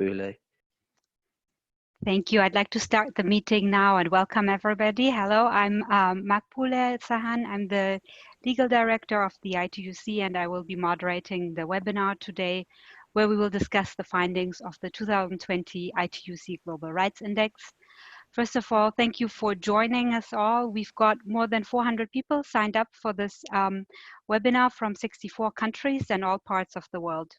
Makbule. Thank you. I'd like to start the meeting now and welcome everybody. Hello, I'm Makbule Sahan. I'm the Legal Director of the ITUC, and I will be moderating the webinar today, where we will discuss the findings of the 2020 ITUC Global Rights Index. First of all, thank you for joining us all. We've got more than 400 people signed up for this webinar from 64 countries and all parts of the world.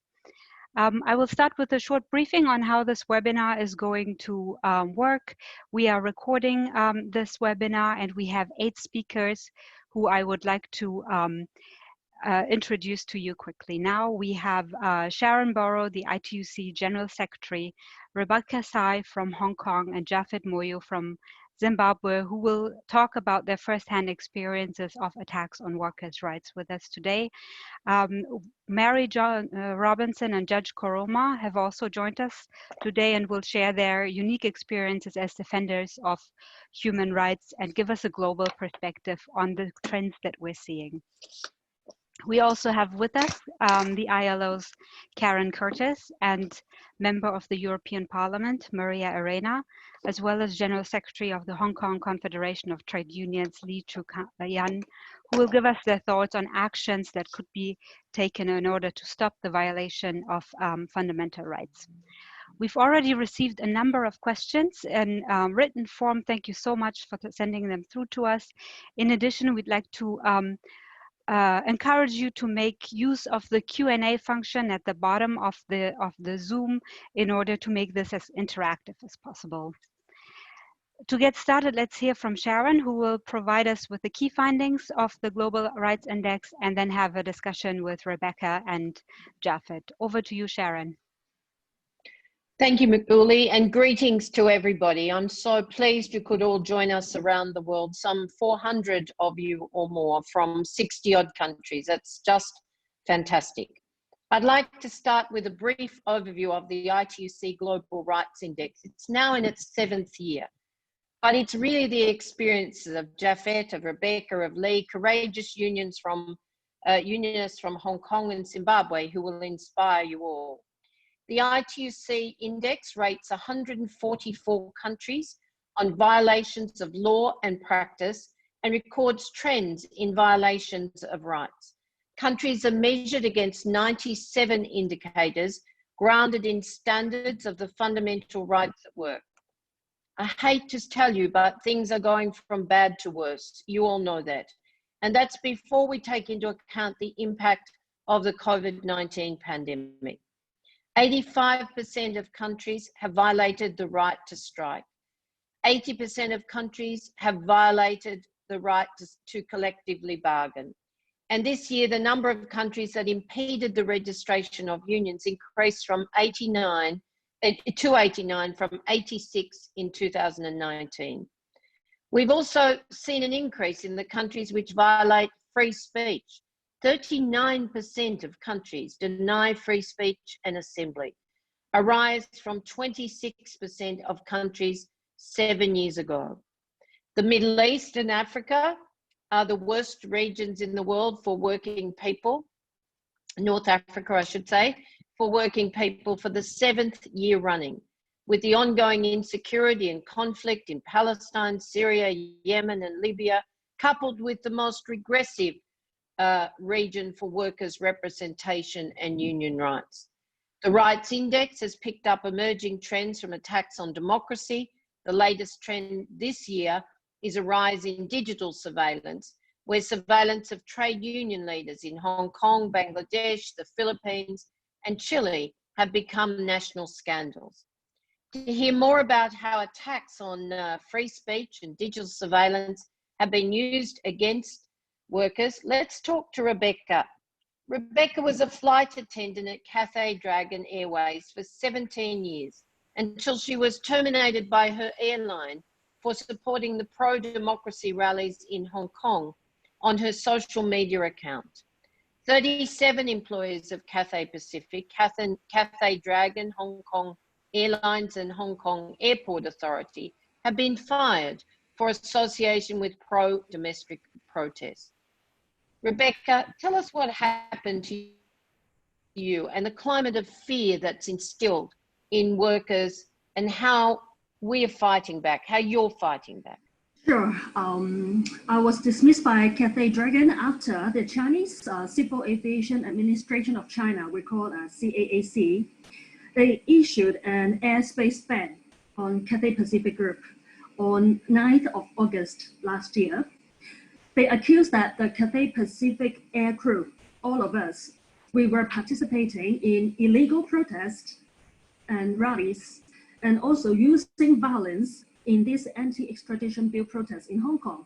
I will start with a short briefing on how this webinar is going to work. We are recording this webinar, and we have 8 speakers who I would like to introduce to you quickly. Now we have Sharan Burrow, the ITUC General Secretary, Rebecca Tsai from Hong Kong, and Japhet Moyo from Zimbabwe, who will talk about their first-hand experiences of attacks on workers' rights with us today. Mary John Robinson and Judge Koroma have also joined us today and will share their unique experiences as defenders of human rights and give us a global perspective on the trends that we're seeing. We also have with us the ILO's Karen Curtis and member of the European Parliament, Maria Arena, as well as General Secretary of the Hong Kong Confederation of Trade Unions, Cheuk-Yan, who will give us their thoughts on actions that could be taken in order to stop the violation of fundamental rights. We've already received a number of questions in written form. Thank you so much for sending them through to us. In addition, we'd like to encourage you to make use of the Q&A function at the bottom of the Zoom in order to make this as interactive as possible. To get started, let's hear from Sharan, who will provide us with the key findings of the Global Rights Index and then have a discussion with Rebecca and Japhet. Over to you, Sharan. Thank you, Makbule, and greetings to everybody. I'm so pleased you could all join us around the world, some 400 of you or more from 60-odd countries. That's just fantastic. I'd like to start with a brief overview of the ITUC Global Rights Index. It's now in its 7th year, but it's really the experiences of Japhet, of Rebecca, of Lee, courageous unionists from Hong Kong and Zimbabwe who will inspire you all. The ITUC index rates 144 countries on violations of law and practice and records trends in violations of rights. Countries are measured against 97 indicators grounded in standards of the fundamental rights at work. I hate to tell you, but things are going from bad to worse. You all know that. And that's before we take into account the impact of the COVID-19 pandemic. 85% of countries have violated the right to strike. 80% of countries have violated the right to collectively bargain. And this year, the number of countries that impeded the registration of unions increased from 89 from 86 in 2019. We've also seen an increase in the countries which violate free speech. 39% of countries deny free speech and assembly, a rise from 26% of countries 7 years ago. The Middle East and Africa are the worst regions in the world for working people, North Africa, I should say, for working people for the 7th year running, with the ongoing insecurity and conflict in Palestine, Syria, Yemen, and Libya, coupled with the most regressive region for workers' representation and union rights. The Rights Index has picked up emerging trends from attacks on democracy. The latest trend this year is a rise in digital surveillance, where surveillance of trade union leaders in Hong Kong, Bangladesh, the Philippines, and Chile have become national scandals. To hear more about how attacks on free speech and digital surveillance have been used against workers, let's talk to Rebecca. Rebecca was a flight attendant at Cathay Dragon Airways for 17 years until she was terminated by her airline for supporting the pro-democracy rallies in Hong Kong on her social media account. 37 employees of Cathay Pacific, Cathay Dragon, Hong Kong Airlines and Hong Kong Airport Authority have been fired for association with pro-domestic protests. Rebecca, tell us what happened to you and the climate of fear that's instilled in workers and how we're fighting back, how you're fighting back? Sure. I was dismissed by Cathay Dragon after the Chinese Civil Aviation Administration of China, we call CAAC. They issued an airspace ban on Cathay Pacific Group on 9th of August last year. They accused that the Cathay Pacific air crew, all of us, we were participating in illegal protests and rallies, and also using violence in this anti-extradition bill protest in Hong Kong.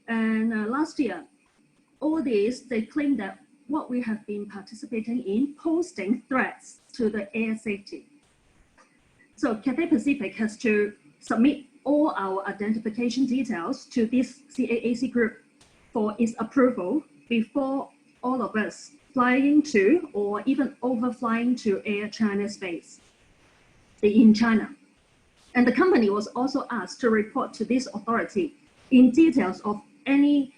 And last year, all this, they claim that what we have been participating in, posting threats to the air safety. So Cathay Pacific has to submit all our identification details to this CAAC group for its approval before all of us flying to or even overflying to Air China space in China. And the company was also asked to report to this authority in details of any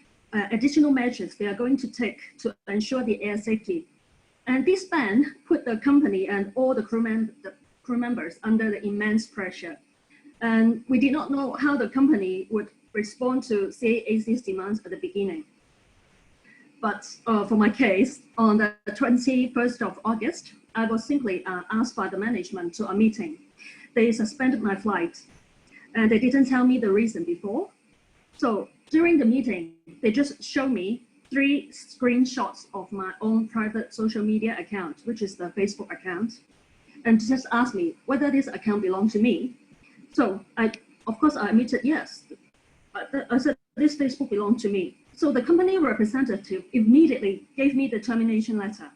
additional measures they are going to take to ensure the air safety. And this ban put the company and all the crew members under the immense pressure. And we did not know how the company would respond to CAAC's demands at the beginning. But for my case, on the 21st of August, I was simply asked by the management to a meeting. They suspended my flight and they didn't tell me the reason before. So during the meeting, they just showed me 3 screenshots of my own private social media account, which is the Facebook account, and just asked me whether this account belonged to me. So of course, I admitted yes. I said, this Facebook belonged to me. So the company representative immediately gave me the termination letter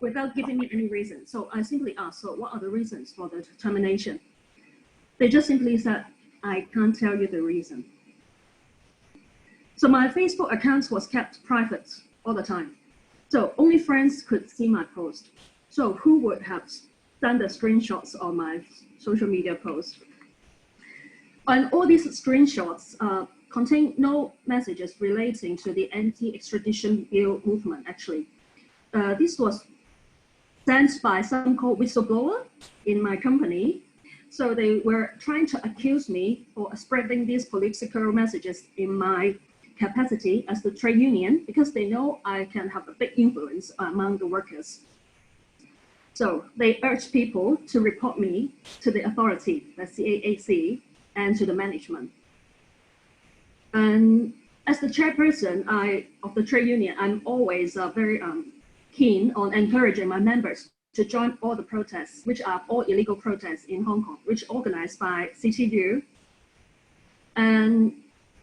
without giving me any reason. So I simply asked, so what are the reasons for the termination? They just simply said, I can't tell you the reason. So my Facebook account was kept private all the time. So only friends could see my post. So who would have done the screenshots of my social media post? And all these screenshots contain no messages relating to the anti-extradition bill movement, actually. This was sent by some called whistleblower in my company. So they were trying to accuse me for spreading these political messages in my capacity as the trade union, because they know I can have a big influence among the workers. So they urged people to report me to the authority, the CAAC, and to the management. And as the chairperson of the trade union, I'm always very keen on encouraging my members to join all the protests, which are all illegal protests in Hong Kong, which organized by CTU. And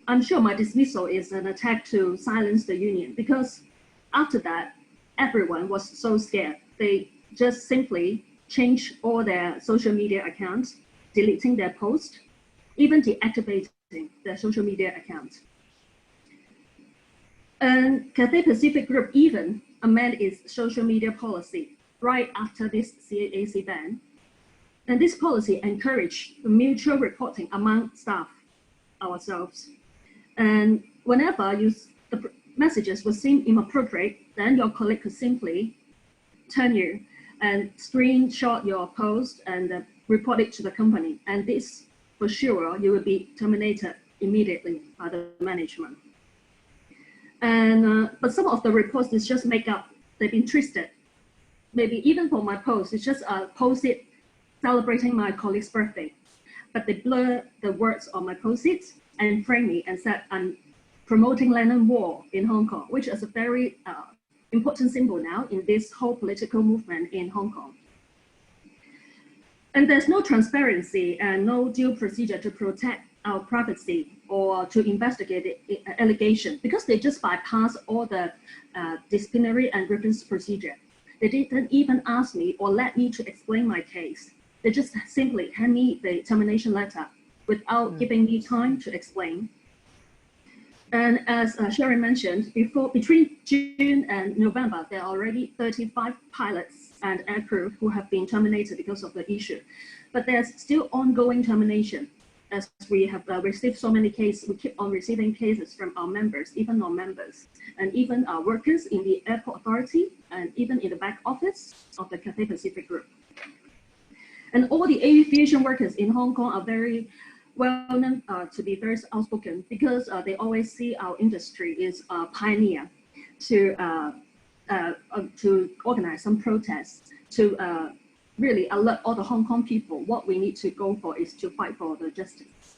I'm sure my dismissal is an attack to silence the union, because after that, everyone was so scared. They just simply changed all their social media accounts, deleting their posts, even deactivating their social media accounts. And Cathay Pacific Group even amended its social media policy right after this CAAC ban. And this policy encouraged mutual reporting among staff, ourselves. And whenever the messages would seem inappropriate, then your colleague could simply turn you and screenshot your post and report it to the company. And this, for sure, you will be terminated immediately by the management. And but some of the reports is just make up. They've been twisted. Maybe even for my post, it's just posted celebrating my colleague's birthday, but they blur the words on my post-it and frame me and said I'm promoting land and war in Hong Kong, which is a very important symbol now in this whole political movement in Hong Kong. And there's no transparency and no due procedure to protect our privacy or to investigate the allegation, because they just bypass all the disciplinary and grievance procedure. They didn't even ask me or let me to explain my case. They just simply hand me the termination letter without giving me time to explain. And as Sharan mentioned, between June and November, there are already 35 pilots and aircrew who have been terminated because of the issue. But there's still ongoing termination, as we have received so many cases. We keep on receiving cases from our members, even non-members, and even our workers in the airport authority, and even in the back office of the Cathay Pacific Group. And all the aviation workers in Hong Kong are very well known to be very outspoken, because they always see our industry is a pioneer to organize some protests, to really alert all the Hong Kong people what we need to go for is to fight for the justice.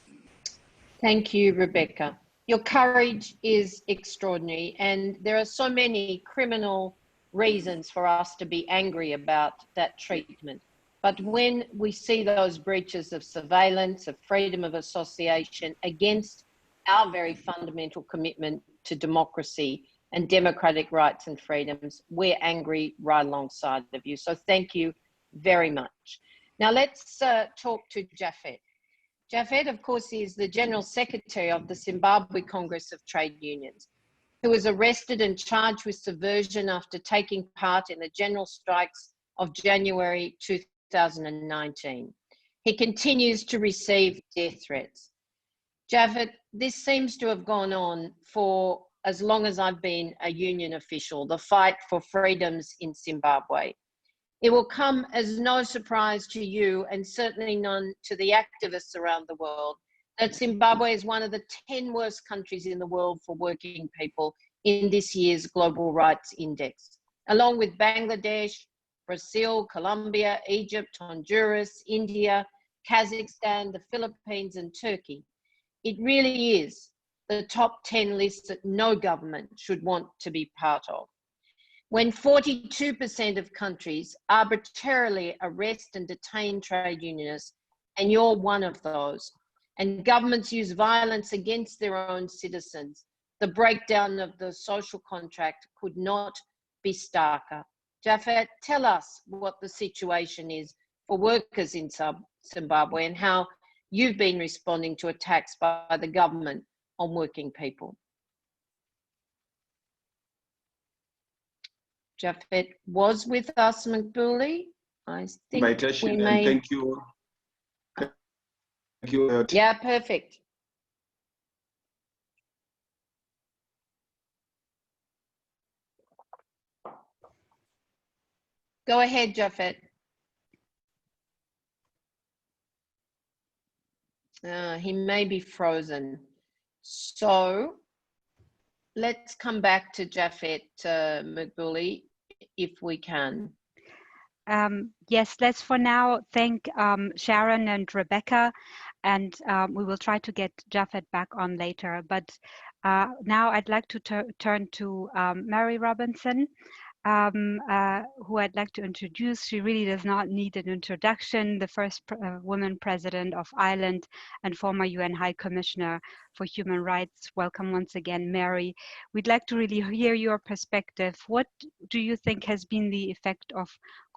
Thank you, Rebecca. Your courage is extraordinary, and there are so many criminal reasons for us to be angry about that treatment. But when we see those breaches of surveillance, of freedom of association against our very fundamental commitment to democracy and democratic rights and freedoms, we're angry right alongside of you. So thank you very much. Now let's talk to Japhet. Japhet, of course, is the General Secretary of the Zimbabwe Congress of Trade Unions, who was arrested and charged with subversion after taking part in the general strikes of January 2019. He continues to receive death threats. Japhet, this seems to have gone on for as long as I've been a union official, the fight for freedoms in Zimbabwe. It will come as no surprise to you, and certainly none to the activists around the world, that Zimbabwe is one of the 10 worst countries in the world for working people in this year's Global Rights Index, along with Bangladesh, Brazil, Colombia, Egypt, Honduras, India, Kazakhstan, the Philippines, and Turkey. It really is the top 10 list that no government should want to be part of. When 42% of countries arbitrarily arrest and detain trade unionists, and you're one of those, and governments use violence against their own citizens, the breakdown of the social contract could not be starker. Japhet, tell us what the situation is for workers in Zimbabwe and how you've been responding to attacks by the government on working people. Japhet was with us, Makbule. I think my pleasure, we may... and thank you. Thank you. Yeah, perfect. Go ahead, Japhet. He may be frozen. So let's come back to Japhet, Makbule, if we can. Yes, let's for now thank Sharan and Rebecca, and we will try to get Japhet back on later. But now I'd like to turn to Mary Robinson, who I'd like to introduce. She really does not need an introduction. The first woman president of Ireland and former UN High Commissioner for Human Rights. Welcome once again, Mary. We'd like to really hear your perspective. What do you think has been the effect of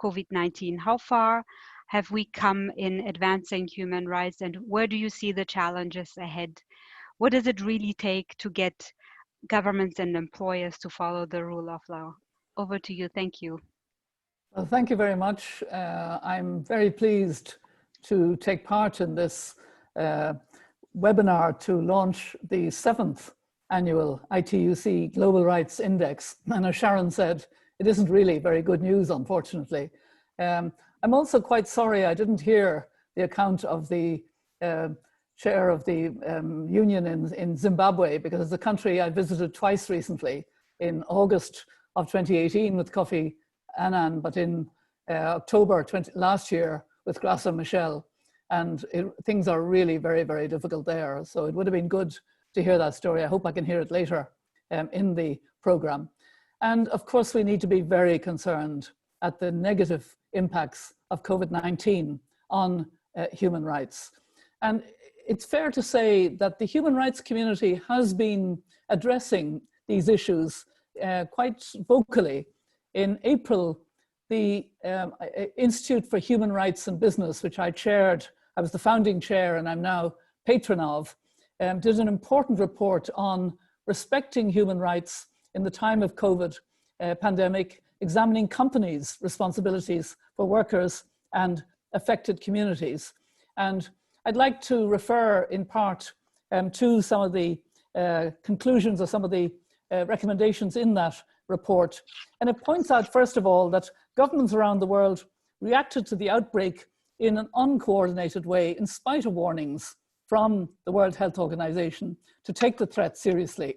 COVID-19? How far have we come in advancing human rights, and where do you see the challenges ahead? What does it really take to get governments and employers to follow the rule of law? Over to you. Thank you. Well, thank you very much. I'm very pleased to take part in this webinar to launch the 7th annual ITUC Global Rights Index. And as Sharan said, it isn't really very good news, unfortunately. I'm also quite sorry I didn't hear the account of the chair of the union in Zimbabwe, because it's a country I visited twice recently, in August of 2018 with Kofi Annan, but in October last year with Graça Machel. And things are really very, very difficult there. So it would have been good to hear that story. I hope I can hear it later in the program. And of course, we need to be very concerned at the negative impacts of COVID-19 on human rights. And it's fair to say that the human rights community has been addressing these issues quite vocally. In April, the Institute for Human Rights and Business, which I chaired, I was the founding chair and I'm now patron of, did an important report on respecting human rights in the time of COVID pandemic, examining companies' responsibilities for workers and affected communities. And I'd like to refer in part to some of the conclusions or some of the recommendations in that report. And it points out, first of all, that governments around the world reacted to the outbreak in an uncoordinated way, in spite of warnings from the World Health Organization to take the threat seriously.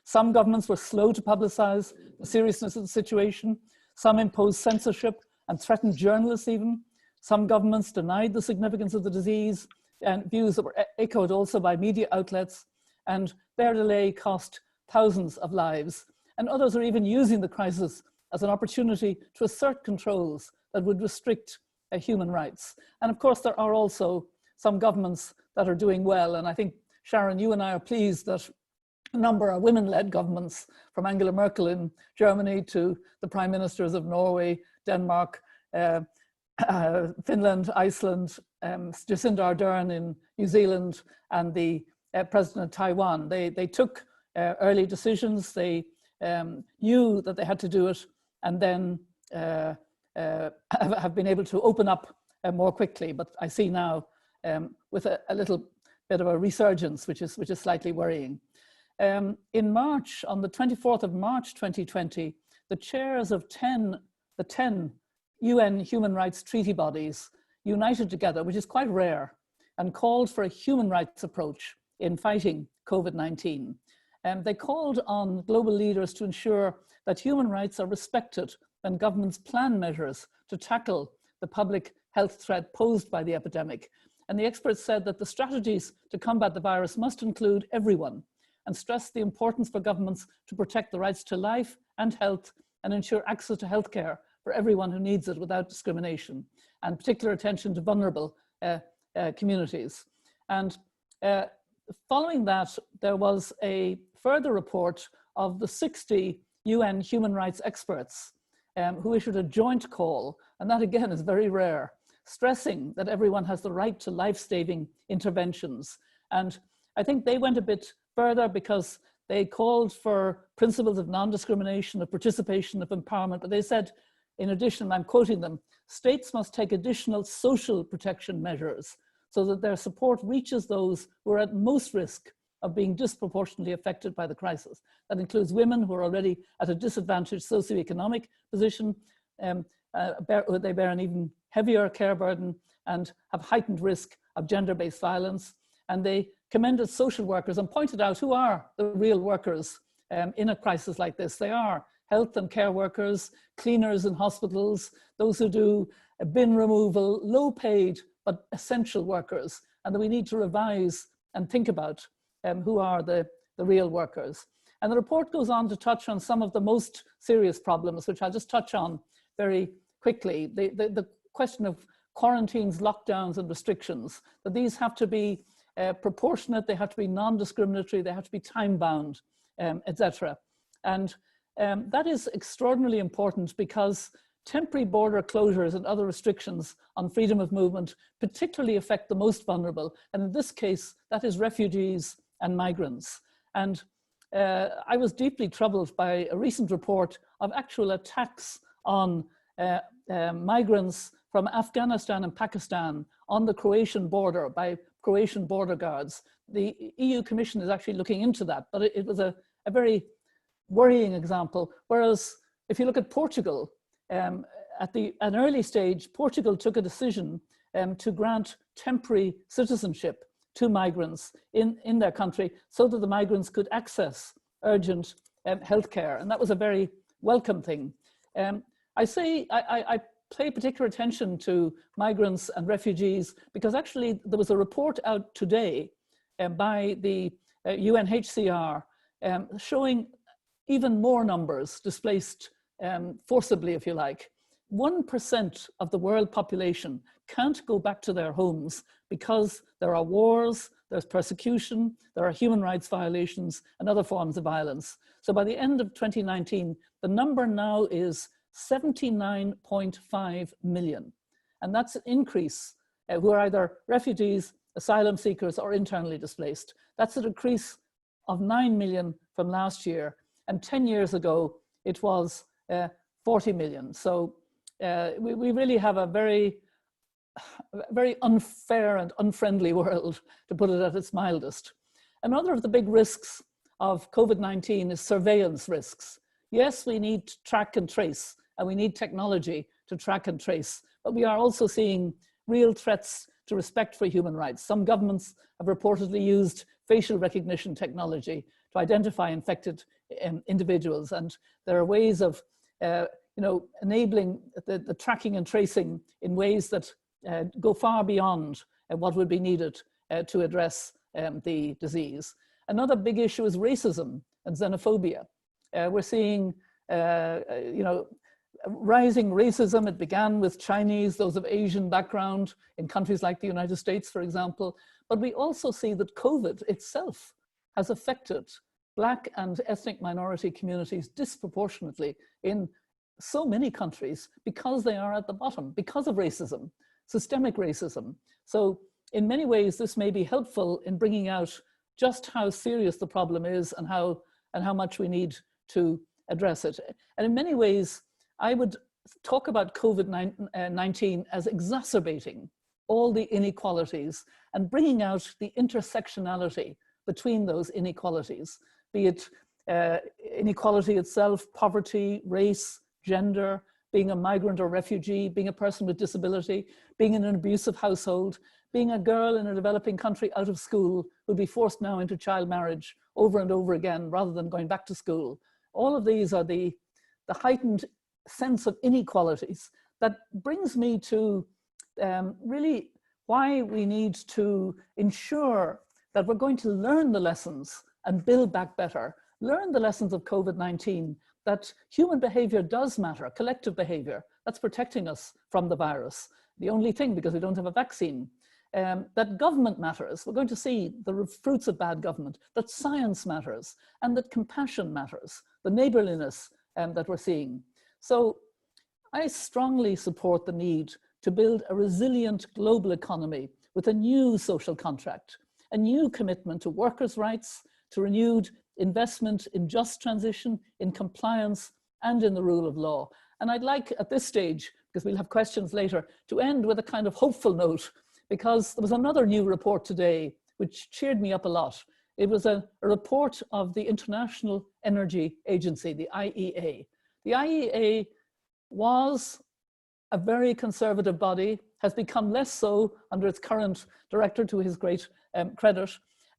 Some governments were slow to publicize the seriousness of the situation. Some imposed censorship and threatened journalists even. Some governments denied the significance of the disease, and views that were echoed also by media outlets, and their delay cost thousands of lives. And others are even using the crisis as an opportunity to assert controls that would restrict human rights. And of course, there are also some governments that are doing well. And I think, Sharon, you and I are pleased that a number of women-led governments, from Angela Merkel in Germany to the prime ministers of Norway, Denmark, Finland, Iceland, Jacinda Ardern in New Zealand, and the president of Taiwan. They took early decisions. They knew that they had to do it, and then have been able to open up more quickly. But I see now with a little bit of a resurgence, which is slightly worrying. In March, on the 24th of March 2020, the chairs of the 10 UN human rights treaty bodies united together, which is quite rare, and called for a human rights approach in fighting COVID-19. They called on global leaders to ensure that human rights are respected when governments plan measures to tackle the public health threat posed by the epidemic. And the experts said that the strategies to combat the virus must include everyone, and stressed the importance for governments to protect the rights to life and health and ensure access to healthcare for everyone who needs it without discrimination, and particular attention to vulnerable communities. And following that, there was a further report of the 60 UN human rights experts who issued a joint call, and that again is very rare, stressing that everyone has the right to life-saving interventions. And I think they went a bit further because they called for principles of non-discrimination, of participation, of empowerment, but they said, in addition, I'm quoting them, states must take additional social protection measures so that their support reaches those who are at most risk of being disproportionately affected by the crisis. That includes women who are already at a disadvantaged socioeconomic position, they bear an even heavier care burden and have heightened risk of gender-based violence. And they commended social workers and pointed out who are the real workers in a crisis like this. They are health and care workers, cleaners in hospitals, those who do bin removal, low paid but essential workers, and that we need to revise and think about who are the real workers. And the report goes on to touch on some of the most serious problems, which I'll just touch on very quickly. The question of quarantines, lockdowns and restrictions, that these have to be proportionate, they have to be non-discriminatory, they have to be time-bound, etc. And that is extraordinarily important because temporary border closures and other restrictions on freedom of movement particularly affect the most vulnerable. And in this case, that is refugees and migrants. And I was deeply troubled by a recent report of actual attacks on migrants from Afghanistan and Pakistan on the Croatian border by Croatian border guards. The EU Commission is actually looking into that, but it was a very worrying example. Whereas if you look at Portugal, at an early stage, Portugal took a decision to grant temporary citizenship to migrants in their country so that the migrants could access urgent healthcare. And that was a very welcome thing. I pay particular attention to migrants and refugees because actually there was a report out today by the UNHCR showing even more numbers displaced forcibly, if you like. 1% of the world population can't go back to their homes because there are wars, there's persecution, there are human rights violations and other forms of violence. So by the end of 2019, the number now is 79.5 million. And that's an increase who are either refugees, asylum seekers, or internally displaced. That's an increase of 9 million from last year. And 10 years ago, it was 40 million. So we really have a very unfair and unfriendly world, to put it at its mildest. Another of the big risks of COVID-19 is surveillance risks. Yes, we need to track and trace, and we need technology to track and trace, but we are also seeing real threats to respect for human rights. Some governments have reportedly used facial recognition technology to identify infected individuals, and there are ways of enabling the tracking and tracing in ways that go far beyond what would be needed to address the disease. Another big issue is racism and xenophobia. We're seeing, rising racism. It began with Chinese, those of Asian background in countries like the United States, for example. But we also see that COVID itself has affected Black and ethnic minority communities disproportionately in so many countries because they are at the bottom, because of racism, systemic racism. So in many ways, this may be helpful in bringing out just how serious the problem is and how much we need to address it. And in many ways, I would talk about COVID-19 as exacerbating all the inequalities and bringing out the intersectionality between those inequalities, be it inequality itself, poverty, race, gender, being a migrant or refugee, being a person with disability, being in an abusive household, being a girl in a developing country out of school who'll be forced now into child marriage over and over again rather than going back to school. All of these are the heightened sense of inequalities that brings me to really why we need to ensure that we're going to learn the lessons and build back better. Learn the lessons of COVID-19, that human behavior does matter, collective behavior, that's protecting us from the virus. The only thing, because we don't have a vaccine, that government matters. We're going to see the fruits of bad government, that science matters, and that compassion matters, the neighborliness that we're seeing. So I strongly support the need to build a resilient global economy with a new social contract, a new commitment to workers' rights, to renewed investment in just transition, in compliance, and in the rule of law. And I'd like at this stage, because we'll have questions later, to end with a kind of hopeful note, because there was another new report today which cheered me up a lot. It was a report of the International Energy Agency, the IEA. The IEA was a very conservative body, has become less so under its current director, to his great credit,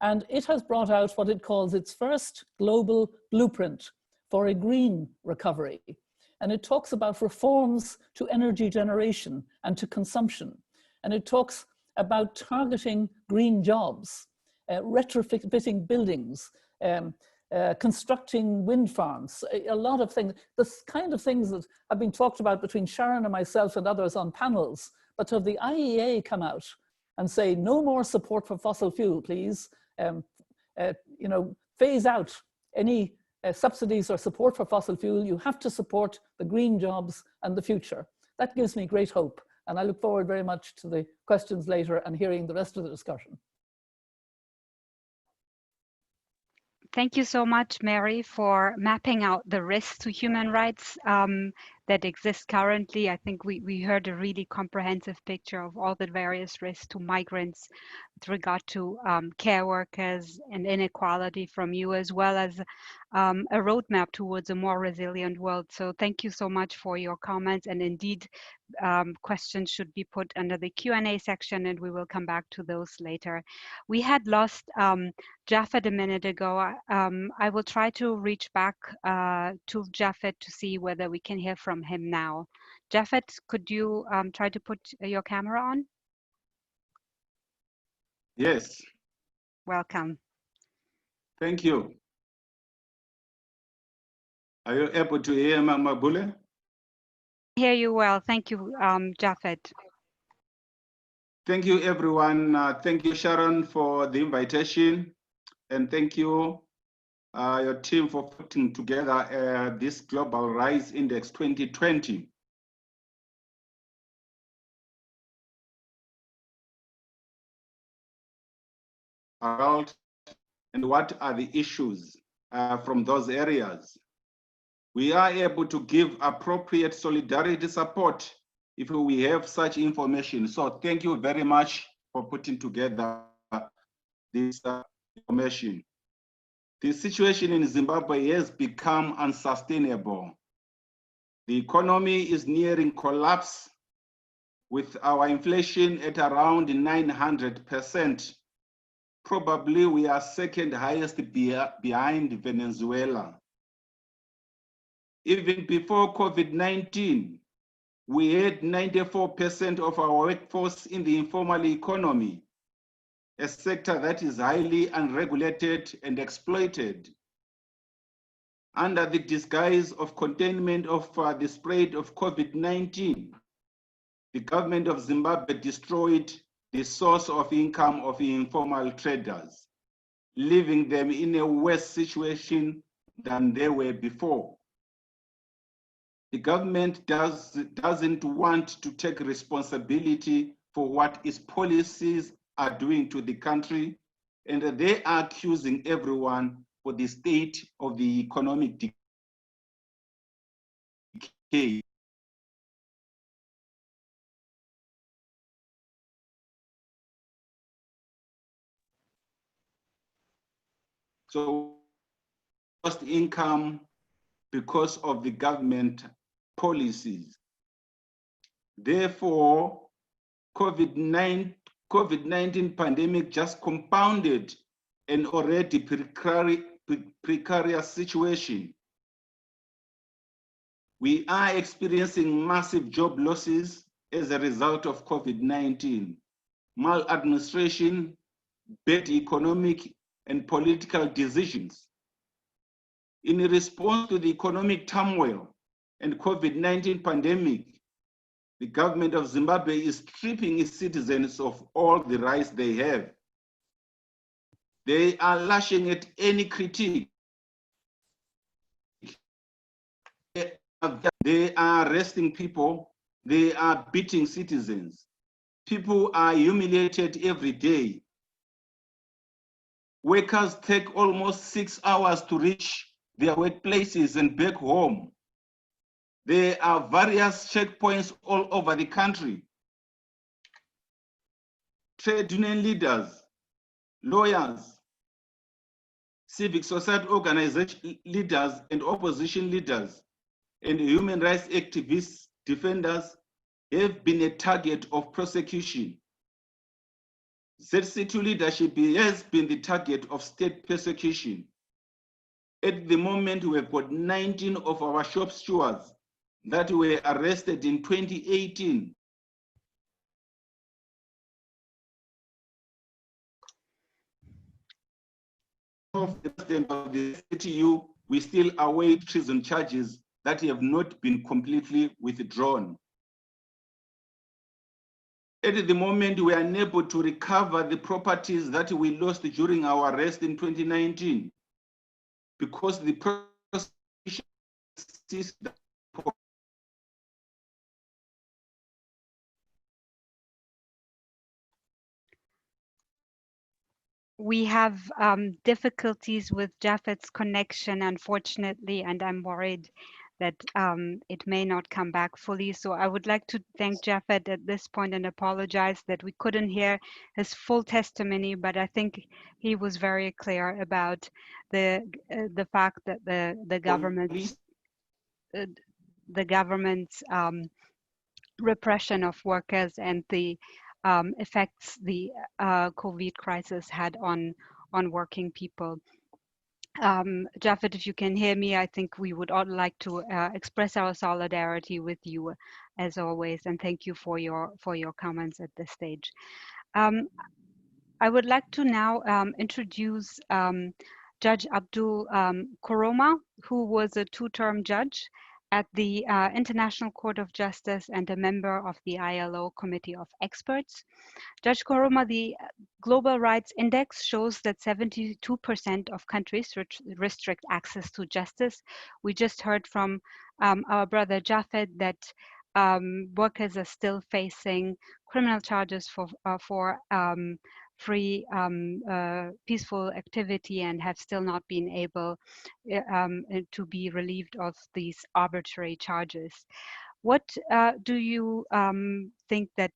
and it has brought out what it calls its first global blueprint for a green recovery. And it talks about reforms to energy generation and to consumption. And it talks about targeting green jobs, retrofitting buildings, constructing wind farms, a lot of things, the kind of things that have been talked about between Sharan and myself and others on panels. But to have the IEA come out and say, no more support for fossil fuel, please. Phase out any subsidies or support for fossil fuel. You have to support the green jobs and the future. That gives me great hope. And I look forward very much to the questions later and hearing the rest of the discussion. Thank you so much, Mary, for mapping out the risks to human rights that exist currently. I think we heard a really comprehensive picture of all the various risks to migrants with regard to care workers and inequality from you, as well as a roadmap towards a more resilient world. So thank you so much for your comments. And indeed, questions should be put under the Q&A section, and we will come back to those later. We had lost Japhet a minute ago. I will try to reach back to Japhet to see whether we can hear from him now. Japhet, could you try to put your camera on? Yes. Welcome. Thank you. Are you able to hear Makbule? Hear you well. Thank you, Japhet. Thank you, everyone. Thank you, Sharan, for the invitation. And thank you, your team, for putting together this Global Rights Index 2020. And what are the issues from those areas? We are able to give appropriate solidarity support if we have such information. So thank you very much for putting together this information. The situation in Zimbabwe has become unsustainable. The economy is nearing collapse. with our inflation at around 900%. Probably we are second highest behind Venezuela. Even before COVID-19, we had 94% of our workforce in the informal economy, a sector that is highly unregulated and exploited. Under the disguise of containment of the spread of COVID-19, the government of Zimbabwe destroyed the source of income of informal traders, leaving them in a worse situation than they were before. The government doesn't want to take responsibility for what its policies are doing to the country, and they are accusing everyone for the state of the economic decay. So lost income because of the government policies. Therefore, COVID-19 pandemic just compounded an already precarious situation. We are experiencing massive job losses as a result of COVID-19, maladministration, bad economic and political decisions. In response to the economic turmoil and COVID-19 pandemic, the government of Zimbabwe is stripping its citizens of all the rights they have. They are lashing at any critique. They are arresting people. They are beating citizens. People are humiliated every day. Workers take almost 6 hours to reach their workplaces and back home. There are various checkpoints all over the country. Trade union leaders, lawyers, civic society organization leaders and opposition leaders, and human rights activists, defenders have been a target of prosecution. ZCTU leadership has been the target of state persecution. At the moment, we have got 19 of our shop stewards that were arrested in 2018. Of the president of the ZCTU, we still await treason charges that have not been completely withdrawn. At the moment, we are unable to recover the properties that we lost during our arrest in 2019 because the prosecution system. We have difficulties with Japhet's connection, unfortunately, and I'm worried that it may not come back fully. So I would like to thank Japhet at this point and apologize that we couldn't hear his full testimony, but I think he was very clear about the fact that the government's repression of workers and the effects the COVID crisis had on working people. Japhet, if you can hear me, I think we would all like to express our solidarity with you as always, and thank you for your comments at this stage. I would like to now introduce Judge Abdul Koroma, who was a two-term judge at the International Court of Justice and a member of the ILO Committee of Experts. Judge Koroma, the Global Rights Index shows that 72% of countries restrict access to justice. We just heard from our brother Japhet that workers are still facing criminal charges for free peaceful activity and have still not been able to be relieved of these arbitrary charges. What do you think that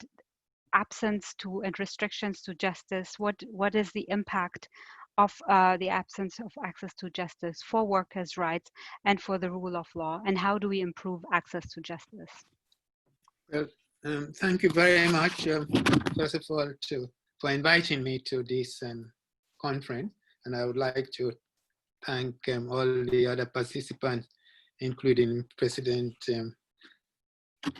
absence to and restrictions to justice, what is the impact of the absence of access to justice for workers' rights and for the rule of law, and how do we improve access to justice? Well, Thank you very much, first of all, for inviting me to this conference. And I would like to thank all the other participants, including President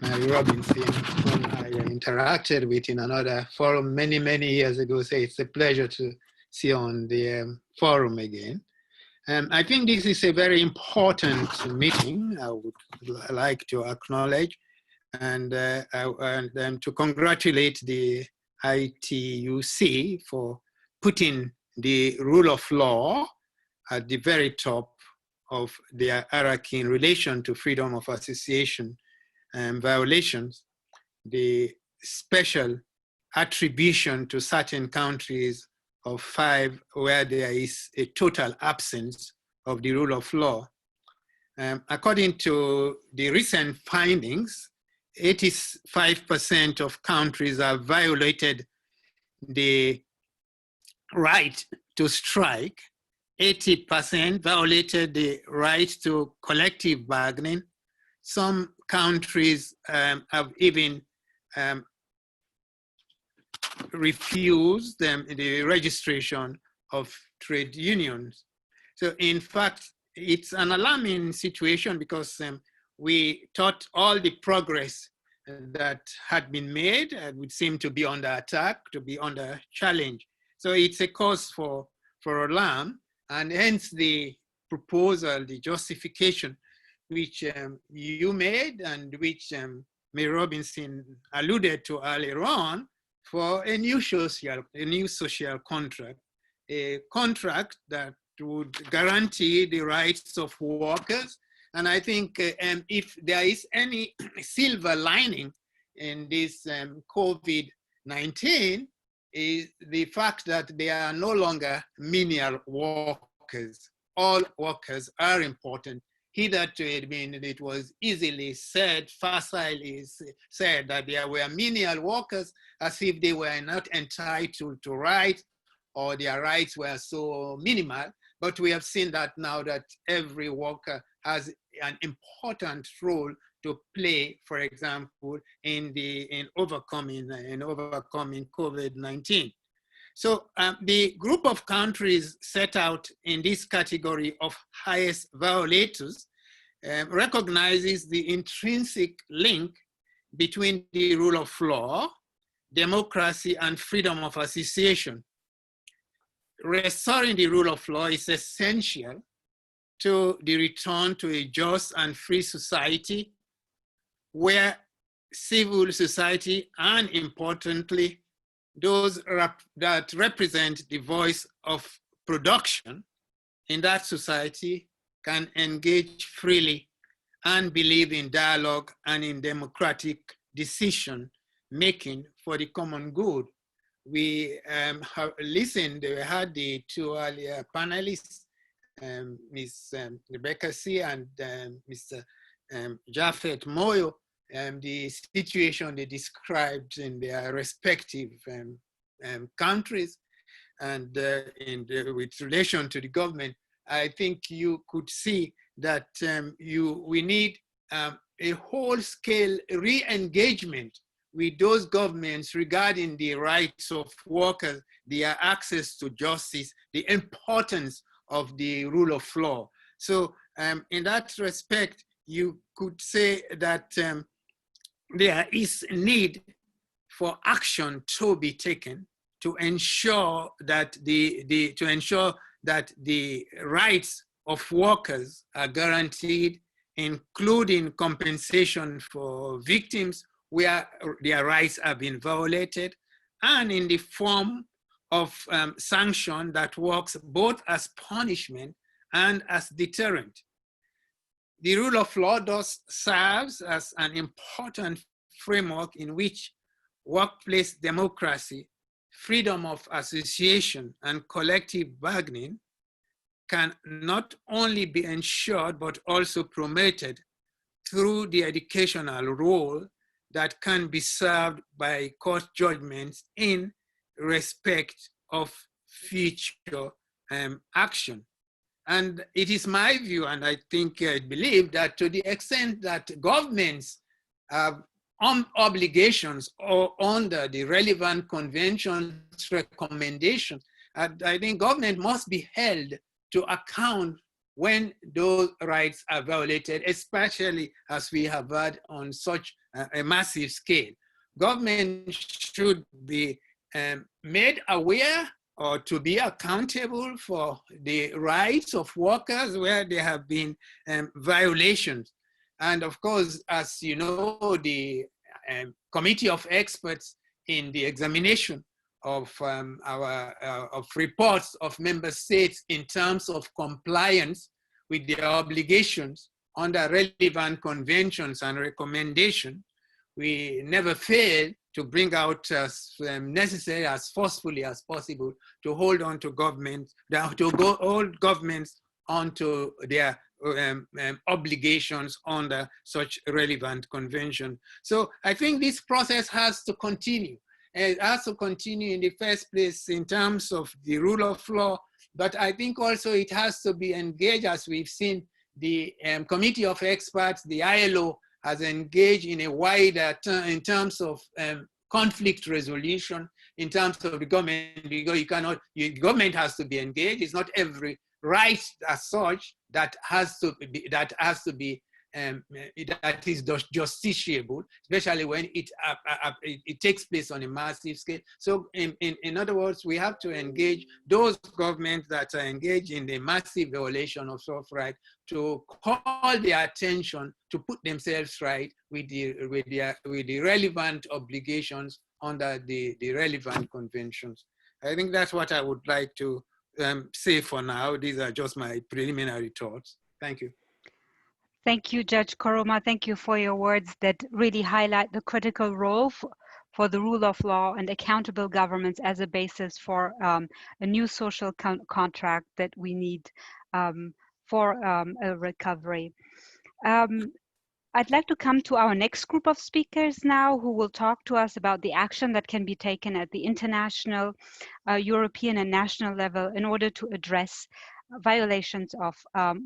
Mary Robinson, whom I interacted with in another forum many, many years ago. So it's a pleasure to see you on the forum again. I think this is a very important meeting. I would like to acknowledge and to congratulate the ITUC for putting the rule of law at the very top of their hierarchy in relation to freedom of association violations, the special attribution to certain countries of 5 where there is a total absence of the rule of law. According to the recent findings, 85% of countries have violated the right to strike, 80% violated the right to collective bargaining. Some countries have even refused the registration of trade unions. So in fact, it's an alarming situation because we thought all the progress that had been made would seem to be under attack, to be under challenge. So it's a cause for alarm, and hence the proposal, the justification, which you made and which May Robinson alluded to earlier on, for a new social contract, a contract that would guarantee the rights of workers. And I think if there is any silver lining in this COVID-19, is the fact that there are no longer menial workers. All workers are important. Hitherto, it was easily said, facilely said that there were menial workers as if they were not entitled to rights or their rights were so minimal. But we have seen that now that every worker has an important role to play, for example, in overcoming COVID-19. So the group of countries set out in this category of highest violators recognizes the intrinsic link between the rule of law, democracy, and freedom of association. Restoring the rule of law is essential to the return to a just and free society where civil society, and importantly, those that represent the voice of production in that society can engage freely and believe in dialogue and in democratic decision making for the common good. We have listened, we had the 2 earlier panelists, Ms. Rebecca C. and Mr. Japhet Moyo, the situation they described in their respective countries and with relation to the government. I think you could see that we need a whole-scale re-engagement with those governments regarding the rights of workers, their access to justice, the importance of the rule of law. So in that respect, you could say that there is a need for action to be taken to ensure that the rights of workers are guaranteed, including compensation for victims where their rights have been violated, and in the form of sanction that works both as punishment and as deterrent. The rule of law thus serves as an important framework in which workplace democracy, freedom of association, and collective bargaining can not only be ensured, but also promoted through the educational role that can be served by court judgments in respect of future action. And it is my view, and I think I believe that to the extent that governments have obligations or under the relevant convention's recommendations, I think government must be held to account when those rights are violated, especially as we have had on such a massive scale. Government should be made aware or to be accountable for the rights of workers where there have been violations. And of course, as you know, the committee of experts in the examination of of reports of member states in terms of compliance with their obligations under relevant conventions and recommendations, we never fail to bring out as necessary, as forcefully as possible, to hold on to governments, to hold governments onto their obligations under such relevant convention. So I think this process has to continue. It has to continue in the first place in terms of the rule of law, but I think also it has to be engaged, as we've seen the committee of experts, the ILO, has engaged in a wider in terms of conflict resolution, in terms of the government, because the government has to be engaged. It's not every right as such that has to be that is justiciable, especially when it takes place on a massive scale. So in other words, we have to engage those governments that are engaged in the massive violation of soft rights to call their attention to put themselves right with the relevant obligations under the relevant conventions. I think that's what I would like to say for now. These are just my preliminary thoughts. Thank you. Thank you, Judge Koroma. Thank you for your words that really highlight the critical role for the rule of law and accountable governments as a basis for a new social contract that we need for a recovery. I'd like to come to our next group of speakers now, who will talk to us about the action that can be taken at the international, European and national level in order to address violations of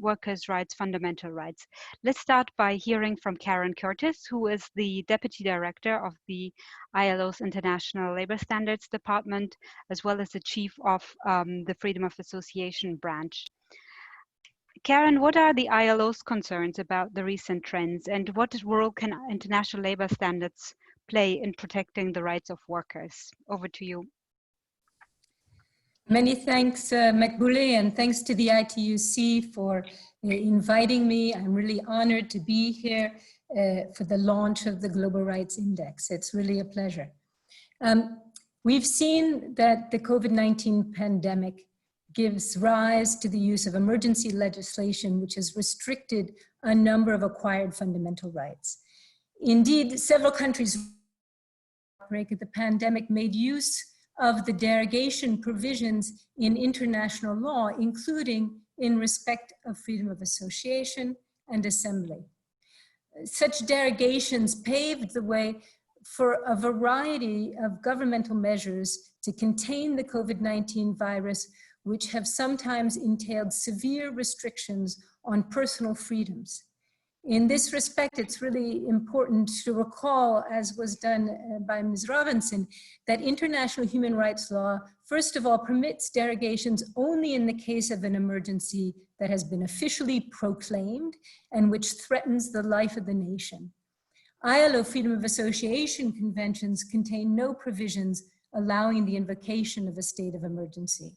workers' rights, fundamental rights. Let's start by hearing from Karen Curtis, who is the Deputy Director of the ILO's International Labor Standards Department, as well as the Chief of the Freedom of Association branch. Karen, what are the ILO's concerns about the recent trends, and what role can international labor standards play in protecting the rights of workers? Over to you. Many thanks, Makbule, and thanks to the ITUC for inviting me. I'm really honored to be here for the launch of the Global Rights Index. It's really a pleasure. We've seen that the COVID-19 pandemic gives rise to the use of emergency legislation, which has restricted a number of acquired fundamental rights. Indeed, several countries outbreak of the pandemic made use of the derogation provisions in international law, including in respect of freedom of association and assembly. Such derogations paved the way for a variety of governmental measures to contain the COVID-19 virus, which have sometimes entailed severe restrictions on personal freedoms. In this respect, it's really important to recall, as was done by Ms. Robinson, that international human rights law, first of all, permits derogations only in the case of an emergency that has been officially proclaimed and which threatens the life of the nation. ILO Freedom of Association conventions contain no provisions allowing the invocation of a state of emergency.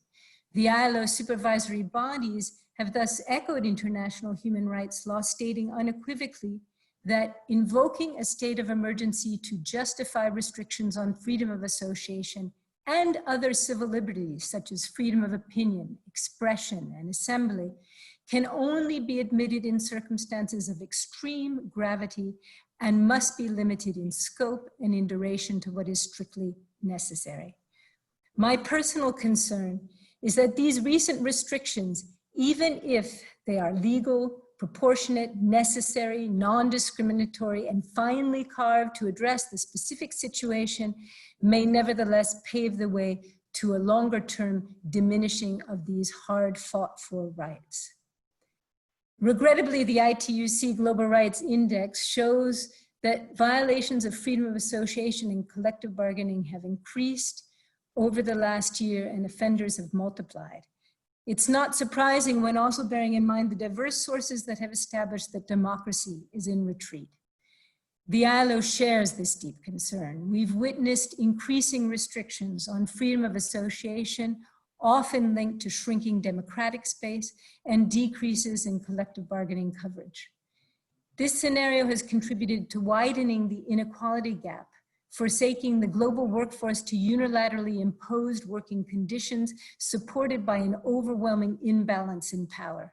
The ILO supervisory bodies have thus echoed international human rights law, stating unequivocally that invoking a state of emergency to justify restrictions on freedom of association and other civil liberties, such as freedom of opinion, expression, and assembly, can only be admitted in circumstances of extreme gravity and must be limited in scope and in duration to what is strictly necessary. My personal concern is that these recent restrictions, even if they are legal, proportionate, necessary, non-discriminatory, and finely carved to address the specific situation, may nevertheless pave the way to a longer-term diminishing of these hard-fought-for rights. Regrettably, the ITUC Global Rights Index shows that violations of freedom of association and collective bargaining have increased over the last year and offenders have multiplied. It's not surprising when also bearing in mind the diverse sources that have established that democracy is in retreat. The ILO shares this deep concern. We've witnessed increasing restrictions on freedom of association, often linked to shrinking democratic space and decreases in collective bargaining coverage. This scenario has contributed to widening the inequality gap, forsaking the global workforce to unilaterally imposed working conditions supported by an overwhelming imbalance in power.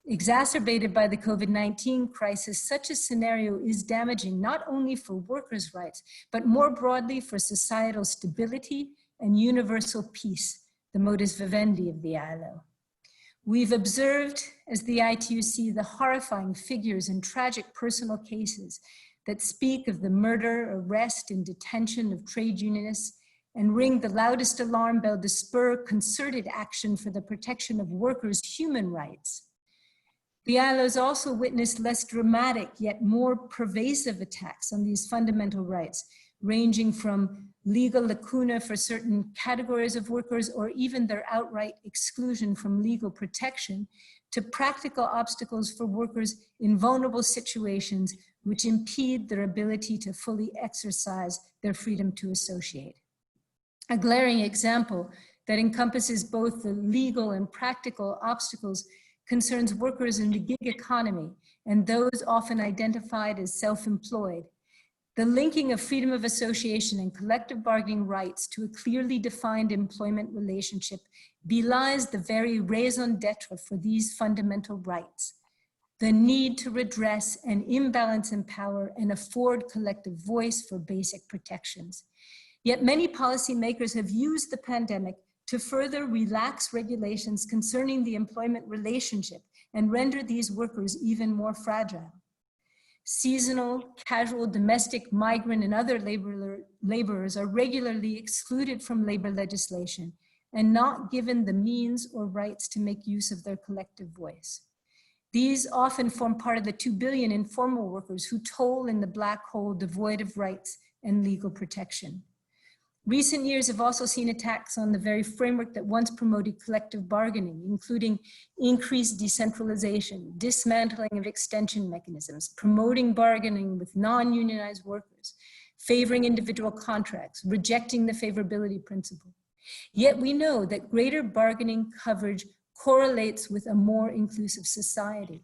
Exacerbated by the COVID-19 crisis, such a scenario is damaging not only for workers' rights, but more broadly for societal stability and universal peace, the modus vivendi of the ILO. We've observed, as the ITUC, the horrifying figures and tragic personal cases that speak of the murder, arrest, and detention of trade unionists and ring the loudest alarm bell to spur concerted action for the protection of workers' human rights. The ILO has also witnessed less dramatic yet more pervasive attacks on these fundamental rights, ranging from legal lacuna for certain categories of workers or even their outright exclusion from legal protection, to practical obstacles for workers in vulnerable situations which impede their ability to fully exercise their freedom to associate. A glaring example that encompasses both the legal and practical obstacles concerns workers in the gig economy and those often identified as self-employed. The linking of freedom of association and collective bargaining rights to a clearly defined employment relationship belies the very raison d'etre for these fundamental rights: the need to redress an imbalance in power and afford collective voice for basic protections. Yet many policymakers have used the pandemic to further relax regulations concerning the employment relationship and render these workers even more fragile. Seasonal, casual, domestic, migrant, and other laborers are regularly excluded from labor legislation and not given the means or rights to make use of their collective voice. These often form part of the 2 billion informal workers who toll in the black hole devoid of rights and legal protection. Recent years have also seen attacks on the very framework that once promoted collective bargaining, including increased decentralization, dismantling of extension mechanisms, promoting bargaining with non-unionized workers, favoring individual contracts, rejecting the favorability principle. Yet we know that greater bargaining coverage correlates with a more inclusive society.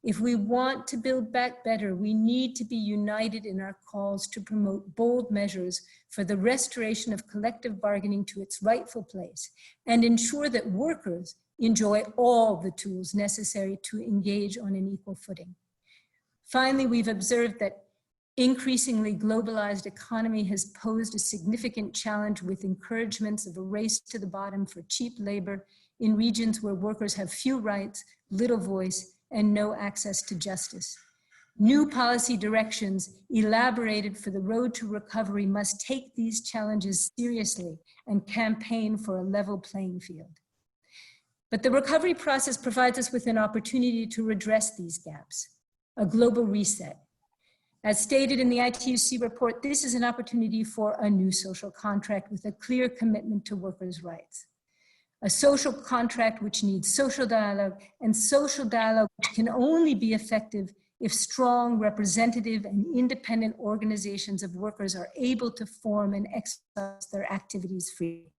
If we want to build back better, we need to be united in our calls to promote bold measures for the restoration of collective bargaining to its rightful place and ensure that workers enjoy all the tools necessary to engage on an equal footing. Finally, we've observed that increasingly globalized economy has posed a significant challenge with encouragements of a race to the bottom for cheap labor in regions where workers have few rights, little voice, and no access to justice. New policy directions elaborated for the road to recovery must take these challenges seriously and campaign for a level playing field. But the recovery process provides us with an opportunity to redress these gaps, a global reset. As stated in the ITUC report, this is an opportunity for a new social contract with a clear commitment to workers' rights. A social contract which needs social dialogue, and social dialogue which can only be effective if strong, representative, and independent organizations of workers are able to form and exercise their activities freely.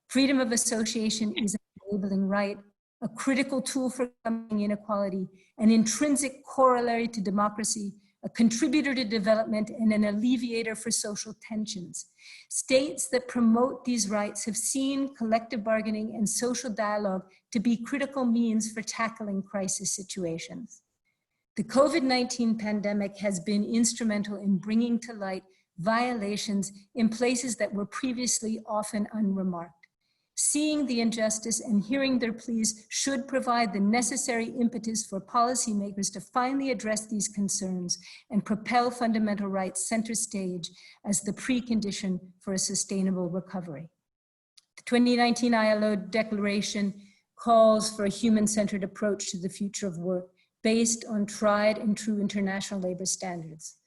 Freedom of association is an enabling right, a critical tool for combating inequality, an intrinsic corollary to democracy, a contributor to development, and an alleviator for social tensions. States that promote these rights have seen collective bargaining and social dialogue to be critical means for tackling crisis situations. The COVID-19 pandemic has been instrumental in bringing to light violations in places that were previously often unremarked. Seeing the injustice and hearing their pleas should provide the necessary impetus for policymakers to finally address these concerns and propel fundamental rights center stage as the precondition for a sustainable recovery. The 2019 ILO Declaration calls for a human-centered approach to the future of work based on tried and true international labor standards.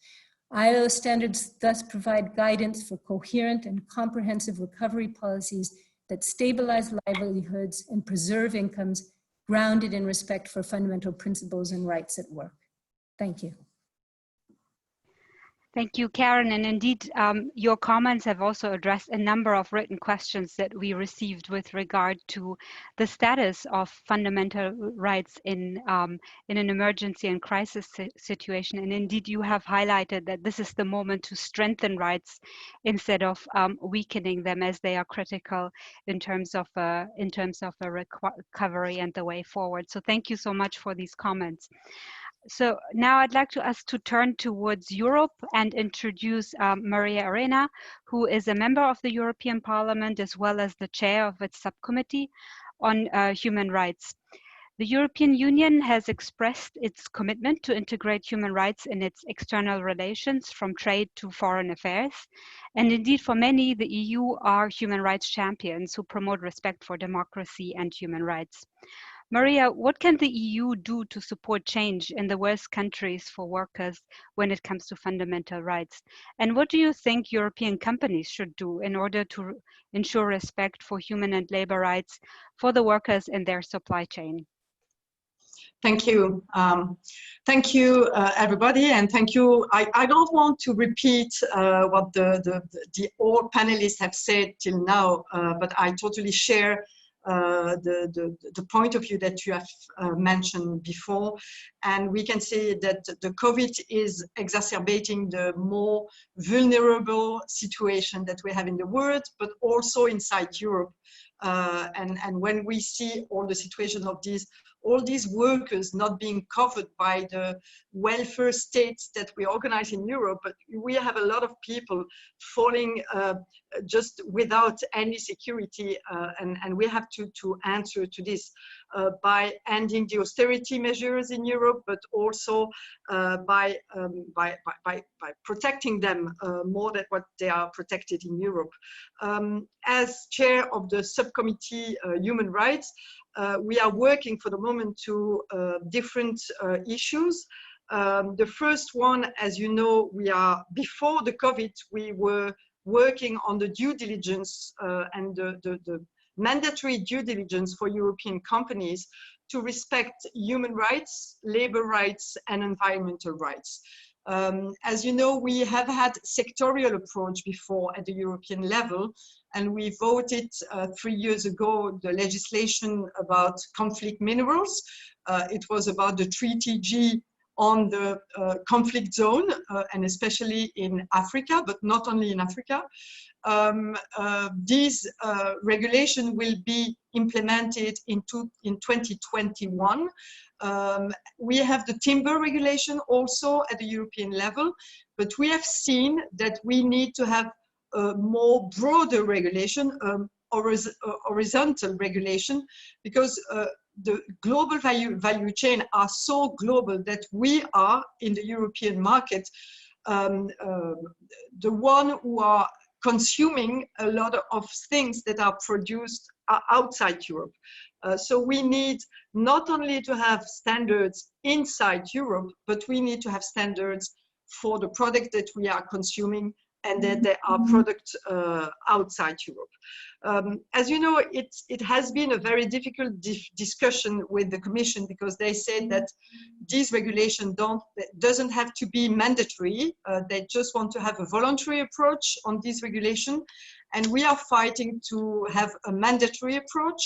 ILO standards thus provide guidance for coherent and comprehensive recovery policies that stabilize livelihoods and preserve incomes grounded in respect for fundamental principles and rights at work. Thank you. Thank you, Karen. And indeed, your comments have also addressed a number of written questions that we received with regard to the status of fundamental rights in an emergency and crisis situation. And indeed, you have highlighted that this is the moment to strengthen rights instead of weakening them, as they are critical in terms of a recovery and the way forward. So thank you so much for these comments. So now I'd like us to turn towards Europe and introduce Maria Arena, who is a member of the European Parliament as well as the chair of its subcommittee on human rights. The European Union has expressed its commitment to integrate human rights in its external relations, from trade to foreign affairs. And indeed, for many, the EU are human rights champions who promote respect for democracy and human rights. Maria, what can the EU do to support change in the worst countries for workers when it comes to fundamental rights? And what do you think European companies should do in order to ensure respect for human and labor rights for the workers in their supply chain? Thank you. Thank you, everybody, and thank you. I don't want to repeat what all panelists have said till now, but I totally share the point of view that you have mentioned before, and we can say that the COVID is exacerbating the more vulnerable situation that we have in the world, but also inside Europe. And when we see all the situation of all these workers not being covered by the welfare states that we organize in Europe, but we have a lot of people falling just without any security, and we have to answer to this by ending the austerity measures in Europe, but also by protecting them more than what they are protected in Europe. As chair of the subcommittee Human Rights, we are working for the moment to different issues. The first one, as you know, before the COVID, we were working on the due diligence and the mandatory due diligence for European companies to respect human rights, labor rights, and environmental rights. As you know, we have had sectorial approach before at the European level, and we voted 3 years ago the legislation about conflict minerals. It was about the Treaty G on the conflict zone, and especially in Africa, but not only in Africa. This regulation will be implemented in 2021. We have the timber regulation also at the European level, but we have seen that we need to have a more broader regulation, horizontal regulation, because the global value chain are so global that we are in the European market the one who are consuming a lot of things that are produced outside Europe. So we need not only to have standards inside Europe, but we need to have standards for the product that we are consuming, and that there are products outside Europe. As you know, it has been a very difficult discussion with the Commission, because they said that this regulation doesn't have to be mandatory. They just want to have a voluntary approach on this regulation. And we are fighting to have a mandatory approach,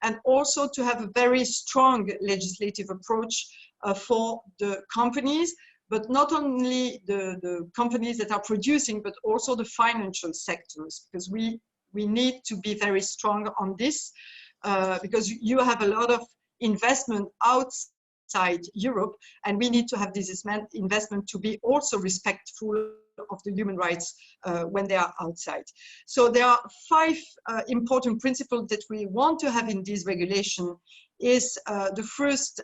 and also to have a very strong legislative approach for the companies, but not only the companies that are producing, but also the financial sectors, because we need to be very strong on this, because you have a lot of investment outside Europe, and we need to have this investment to be also respectful of the human rights when they are outside. So there are 5 important principles that we want to have in this regulation. The first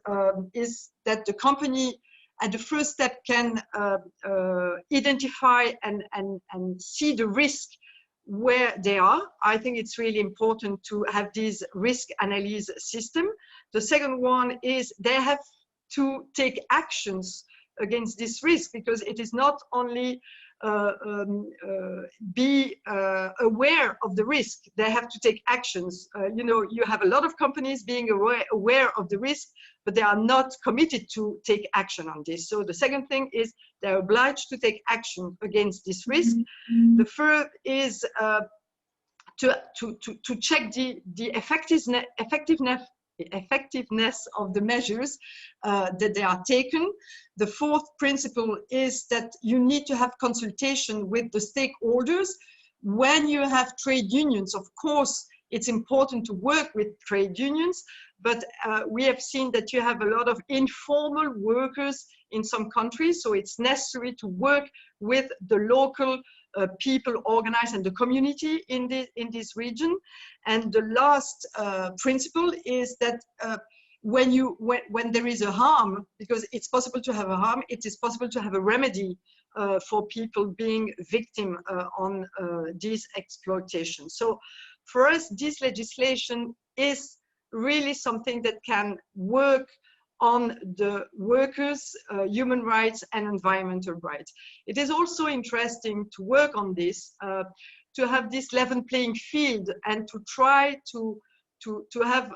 is that the company at the first step can identify and see the risk where they are. I think it's really important to have this risk analysis system. The second one is they have to take actions against this risk, because it is not only be aware of the risk, they have to take actions. You know, you have a lot of companies being aware of the risk, but they are not committed to take action on this. So the second thing is they're obliged to take action against this risk. The third is to check the effectiveness of the measures that they are taken. The fourth principle is that you need to have consultation with the stakeholders. When you have trade unions, of course, it's important to work with trade unions, but we have seen that you have a lot of informal workers in some countries, so it's necessary to work with the local people organized and the community in this region. And the last principle is that when there is a harm, because it's possible to have a harm, it is possible to have a remedy for people being victim on this exploitation. So for us, this legislation is really something that can work on the workers' human rights and environmental rights. It is also interesting to work on this, to have this level playing field and to try to have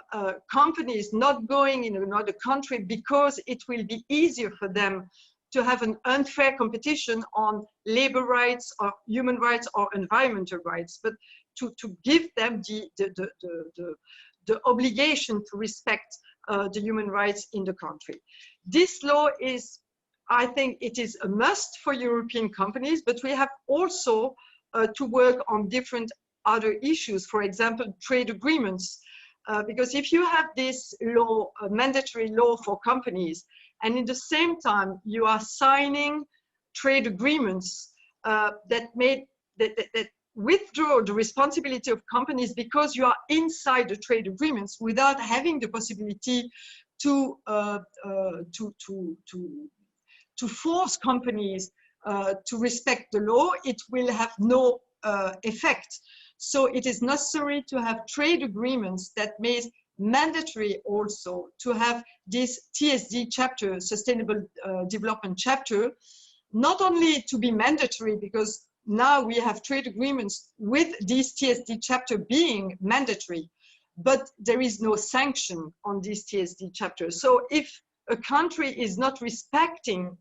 companies not going in another country because it will be easier for them to have an unfair competition on labor rights or human rights or environmental rights, but to give them the obligation to respect the human rights in the country. This law is, I think it is a must for European companies, but we have also to work on different other issues, for example, trade agreements. Because if you have this law, a mandatory law for companies, and in the same time you are signing trade agreements that withdraw the responsibility of companies because you are inside the trade agreements without having the possibility to force companies to respect the law, it will have no effect. So it is necessary to have trade agreements that made mandatory also to have this TSD chapter, Sustainable Development chapter, not only to be mandatory, because now we have trade agreements with this TSD chapter being mandatory, but there is no sanction on this TSD chapter. So if a country is not respecting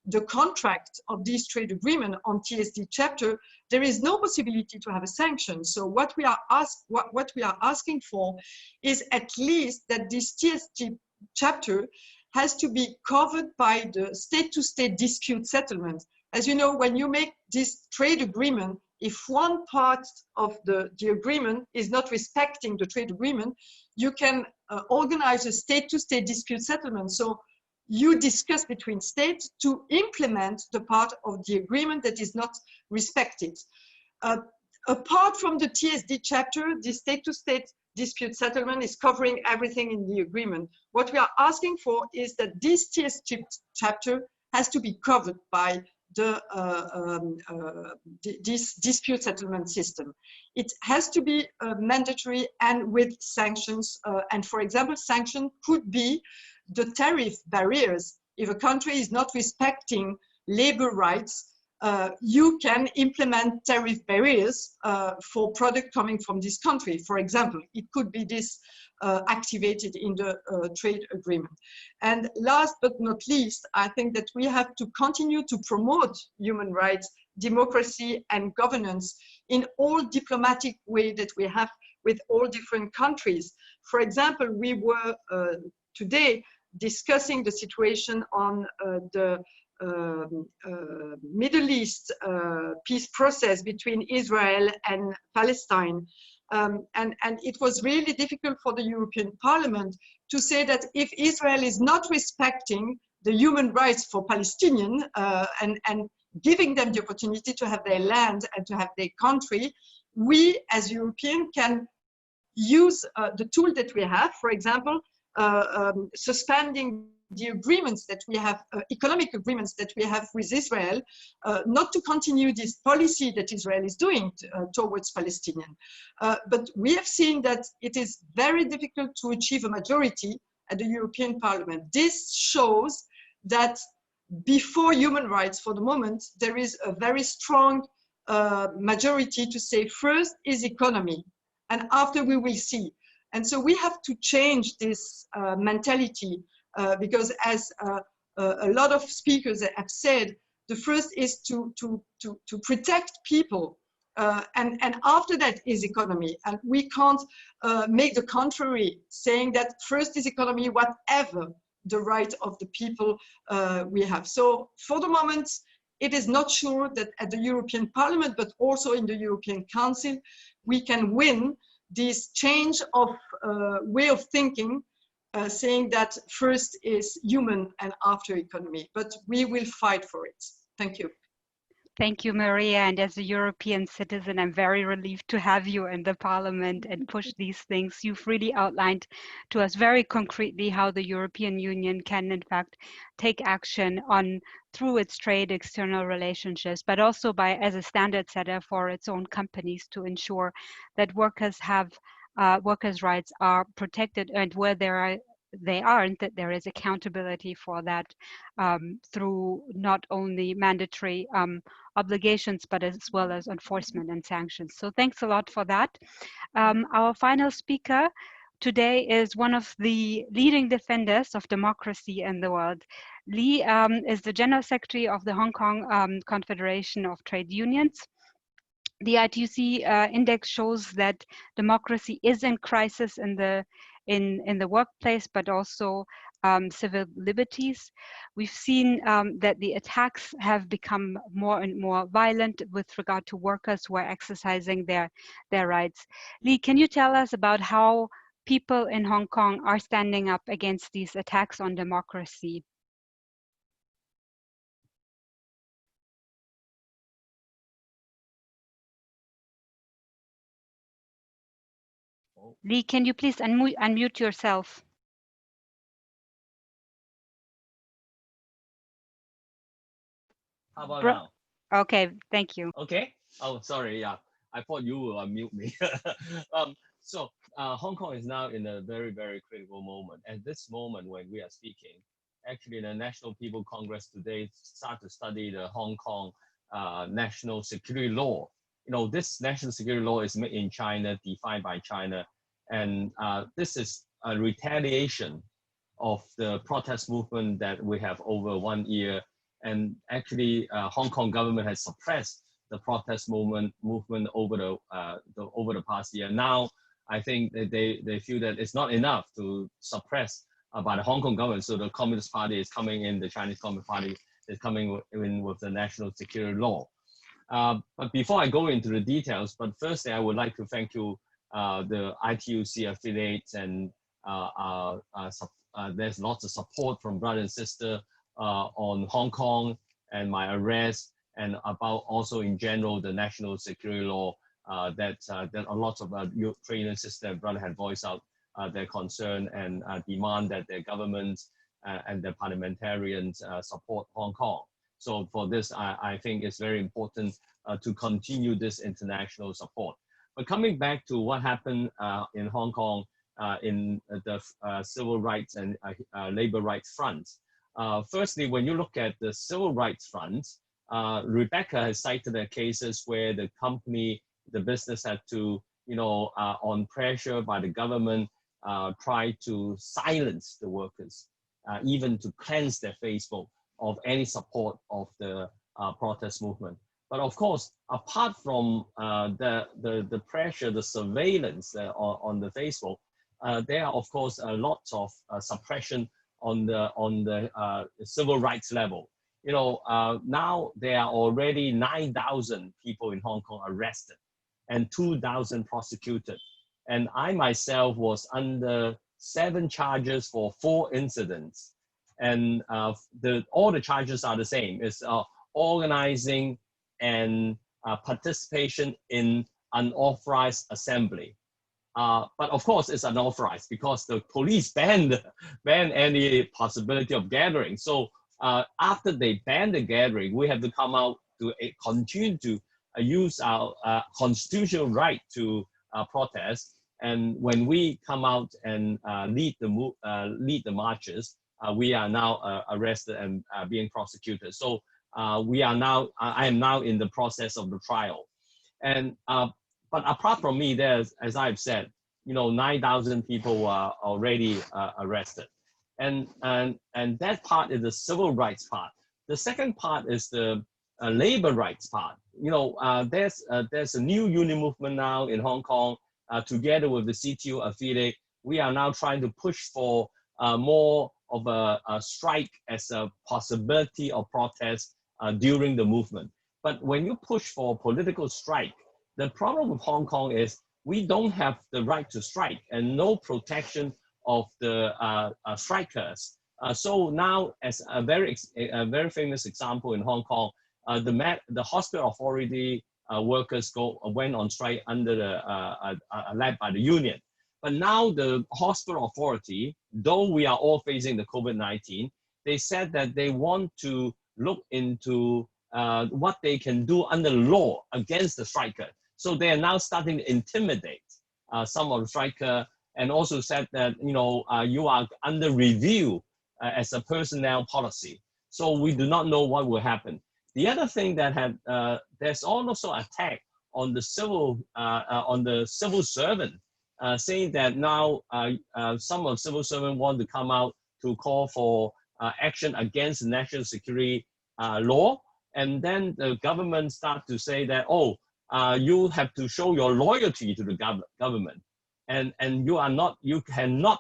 the contract of this trade agreement on TSD chapter, there is no possibility to have a sanction. So what we are asking for is at least that this TSD chapter has to be covered by the state-to-state dispute settlement. As you know, when you make this trade agreement, if one part of the agreement is not respecting the trade agreement, you can organize a state-to-state dispute settlement. So you discuss between states to implement the part of the agreement that is not respected. Apart from the TSD chapter, the state-to-state dispute settlement is covering everything in the agreement. What we are asking for is that this TSD chapter has to be covered by this dispute settlement system. It has to be mandatory and with sanctions. And for example, sanction could be the tariff barriers. If a country is not respecting labor rights, you can implement tariff barriers for product coming from this country. For example, it could be this activated in the trade agreement. And last but not least, I think that we have to continue to promote human rights, democracy and governance in all diplomatic way that we have with all different countries. For example, we were today discussing the situation on the Middle East peace process between Israel and Palestine. And it was really difficult for the European Parliament to say that if Israel is not respecting the human rights for Palestinians and giving them the opportunity to have their land and to have their country, we as Europeans can use the tool that we have, for example, suspending the agreements that we have, economic agreements that we have with Israel, not to continue this policy that Israel is doing towards Palestinians. But we have seen that it is very difficult to achieve a majority at the European Parliament. This shows that before human rights, for the moment, there is a very strong majority to say first is economy, and after we will see. And so we have to change this mentality because as a lot of speakers have said, the first is to protect people, and after that is economy. And we can't make the contrary, saying that first is economy, whatever the right of the people we have. So for the moment, it is not sure that at the European Parliament, but also in the European Council, we can win this change of way of thinking, saying that first is human and after economy. But we will fight for it. Thank you. Thank you, Maria. And as a European citizen, I'm very relieved to have you in the Parliament and push these things. You've really outlined to us very concretely how the European Union can, in fact, take action on through its trade external relationships, but also by as a standard setter for its own companies to ensure that workers have workers' rights are protected, and where they aren't, that there is accountability for that through not only mandatory obligations, but as well as enforcement and sanctions. So thanks a lot for that. Our final speaker today is one of the leading defenders of democracy in the world. Lee is the General Secretary of the Hong Kong Confederation of Trade Unions. The ITUC index shows that democracy is in crisis in the workplace, but also civil liberties. We've seen that the attacks have become more and more violent with regard to workers who are exercising their rights. Lee, can you tell us about how people in Hong Kong are standing up against these attacks on democracy? Lee, can you please unmute yourself? How about now? Okay, thank you. Okay. Oh, sorry. Yeah, I thought you will unmute me. So Hong Kong is now in a very, very critical moment. At this moment when we are speaking, actually the National People Congress today start to study the Hong Kong national security law. You know, this national security law is made in China, defined by China. And this is a retaliation of the protest movement that we have over 1 year. And actually, Hong Kong government has suppressed the protest movement over the past year. Now, I think that they feel that it's not enough to suppress by the Hong Kong government. So the Communist Party is coming in, the Chinese Communist Party is coming in with the national security law. But before I go into the details, but firstly, I would like to thank you, the ITUC affiliates, and there's lots of support from brother and sister on Hong Kong and my arrest, and about also in general the national security law that a lot of Ukrainian sister and brother had voiced out their concern and demand that their governments and their parliamentarians support Hong Kong. So for this, I think it's very important to continue this international support. But coming back to what happened in Hong Kong in the civil rights and labor rights front. Firstly, when you look at the civil rights front, Rebecca has cited the cases where the company, the business had to, on pressure by the government, try to silence the workers, even to cleanse their Facebook of any support of the protest movement. But of course, apart from the pressure, the surveillance on the Facebook, there are of course lots of suppression on the civil rights level. Now there are already 9,000 people in Hong Kong arrested and 2,000 prosecuted. And I myself was under 7 charges for 4 incidents. And all the charges are the same. It's organizing and participation in unauthorized assembly. But of course, it's unauthorized because the police banned any possibility of gathering. So after they ban the gathering, we have to come out to continue to use our constitutional right to protest. And when we come out and lead the marches, we are now arrested and being prosecuted. So I am now in the process of the trial. And but apart from me, there's, as I've said, 9,000 people are already arrested. And that part is the civil rights part. The second part is the labor rights part. There's a new union movement now in Hong Kong, together with the ZCTU affiliate. We are now trying to push for more of a strike as a possibility of protest during the movement. But when you push for political strike, the problem with Hong Kong is we don't have the right to strike and no protection of the strikers. So now, as a very famous example in Hong Kong, the hospital authority workers went on strike under led by the union. But now the hospital authority, though we are all facing the COVID-19, they said that they want to look into what they can do under law against the striker. So they are now starting to intimidate some of the striker, and also said that you are under review as a personnel policy. So we do not know what will happen. The other thing that there's also attack on the civil servant, saying that now some of civil servants want to come out to call for action against the national security law, and then the government start to say that, oh, you have to show your loyalty to the government, and you cannot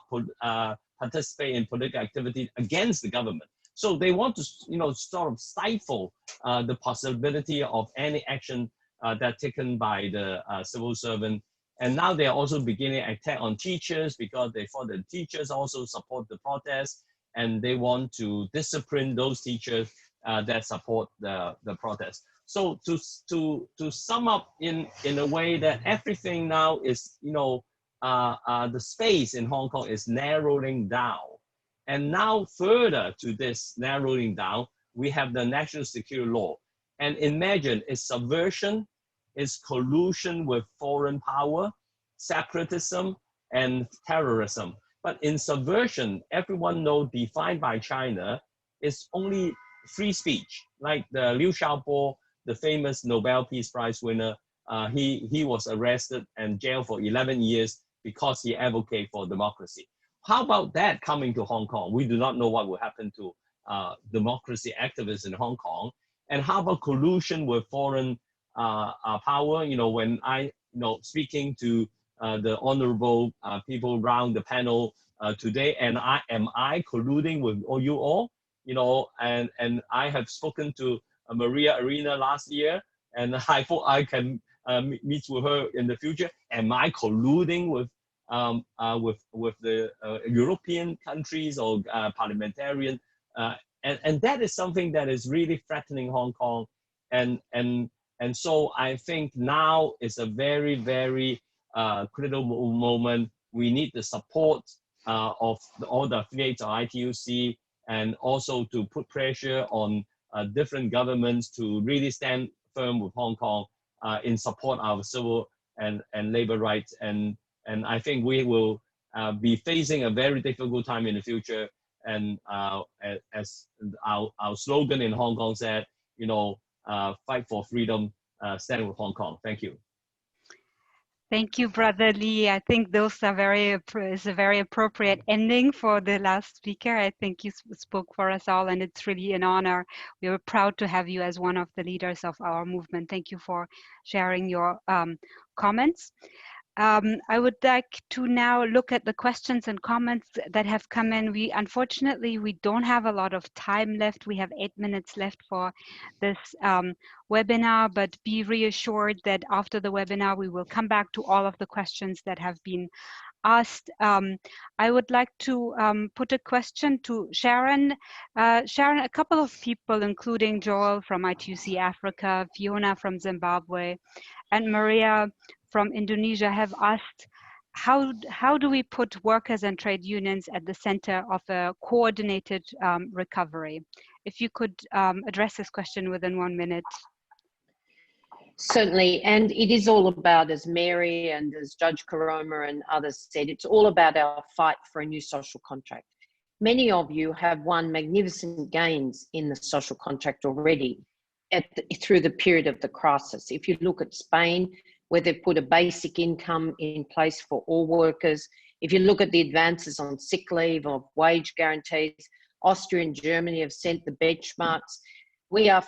participate in political activity against the government. So they want to sort of stifle the possibility of any action that taken by the civil servant. And now they are also beginning to attack on teachers because they thought that teachers also support the protest, and they want to discipline those teachers that support the protest. So to sum up in a way that everything now is, the space in Hong Kong is narrowing down. And now further to this narrowing down, we have the national security law. And imagine it's subversion, it's collusion with foreign power, separatism, and terrorism. But in subversion, everyone knows, defined by China, is only free speech. Like the Liu Xiaobo, the famous Nobel Peace Prize winner, he was arrested and jailed for 11 years because he advocated for democracy. How about that coming to Hong Kong? We do not know what will happen to democracy activists in Hong Kong. And how about collusion with foreign power? When I, speaking to the honorable people around the panel today, and am I colluding with you all? And I have spoken to Maria Arena last year, and I thought I can meet with her in the future. Am I colluding with the European countries or parliamentarian? And that is something that is really threatening Hong Kong. And so I think now is a very, very critical moment. We need the support of all the affiliates of ITUC, and also to put pressure on different governments to really stand firm with Hong Kong in support of our civil and labor rights. And I think we will be facing a very difficult time in the future. And as our slogan in Hong Kong said, fight for freedom, stand with Hong Kong. Thank you. Thank you, Brother Lee. I think those are is a very appropriate ending for the last speaker. I think you spoke for us all, and it's really an honor. We were proud to have you as one of the leaders of our movement. Thank you for sharing your comments. I would like to now look at the questions and comments that have come in. Unfortunately, we don't have a lot of time left. We have 8 minutes left for this webinar, but be reassured that after the webinar, we will come back to all of the questions that have been asked. I would like to put a question to Sharan. Sharan, a couple of people, including Joel from ITUC Africa, Fiona from Zimbabwe, and Maria from Indonesia, have asked, how do we put workers and trade unions at the center of a coordinated recovery? If you could address this question within 1 minute. Certainly, and it is all about, as Mary and as Judge Koroma and others said, it's all about our fight for a new social contract. many of you have won magnificent gains in the social contract already through the period of the crisis. If you look at Spain, where they've put a basic income in place for all workers, if you look at the advances on sick leave, of wage guarantees, Austria and Germany have set the benchmarks. We are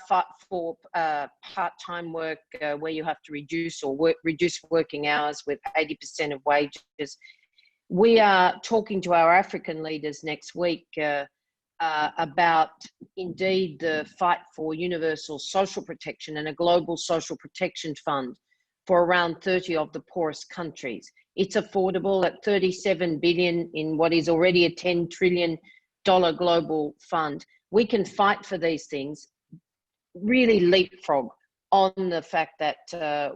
for part-time work where you have to reduce working hours with 80% of wages. We are talking to our African leaders next week about indeed the fight for universal social protection and a global social protection fund for around 30 of the poorest countries. It's affordable at 37 billion in what is already a $10 trillion global fund. We can fight for these things, really leapfrog on the fact that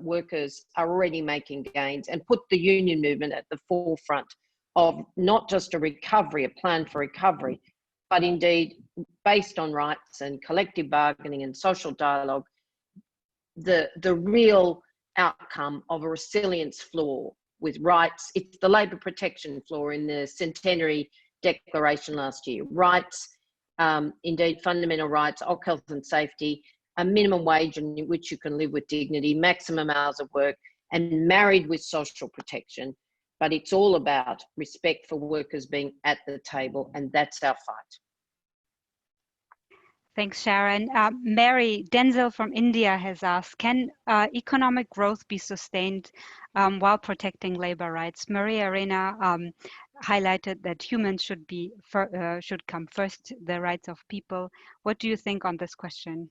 workers are already making gains, and put the union movement at the forefront of not just a recovery, a plan for recovery, but indeed based on rights and collective bargaining and social dialogue, the real outcome of a resilience floor with rights. It's the labour protection floor in the centenary declaration last year. Rights, indeed fundamental rights, health and safety, a minimum wage in which you can live with dignity, maximum hours of work, and married with social protection. But it's all about respect for workers being at the table, and that's our fight. Thanks, Sharon. Mary, Denzel from India has asked, can economic growth be sustained while protecting labor rights? Maria Arena highlighted that humans should come first, the rights of people. What do you think on this question?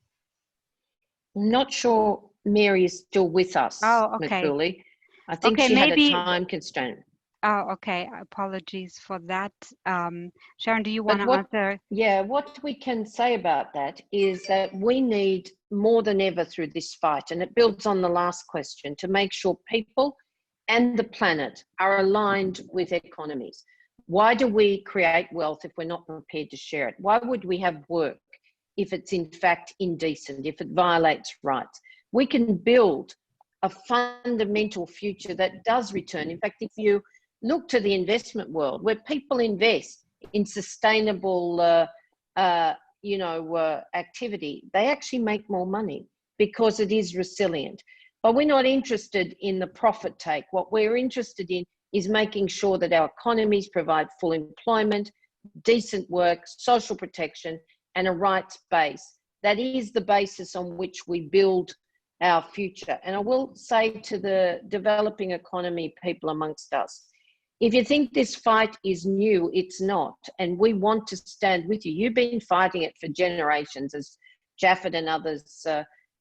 I'm not sure Mary is still with us, okay. Makbule. I think she had a time constraint. Oh, okay. Apologies for that. Sharon, do you want to answer? Yeah, what we can say about that is that we need more than ever through this fight, and it builds on the last question, to make sure people and the planet are aligned with economies. Why do we create wealth if we're not prepared to share it? Why would we have work if it's in fact indecent, if it violates rights? We can build a fundamental future that does return. In fact, if you look to the investment world, where people invest in sustainable activity, they actually make more money because it is resilient. But we're not interested in the profit take. What we're interested in is making sure that our economies provide full employment, decent work, social protection, and a rights base. That is the basis on which we build our future. And I will say to the developing economy people amongst us, if you think this fight is new, it's not. And we want to stand with you. You've been fighting it for generations, as Japhet and others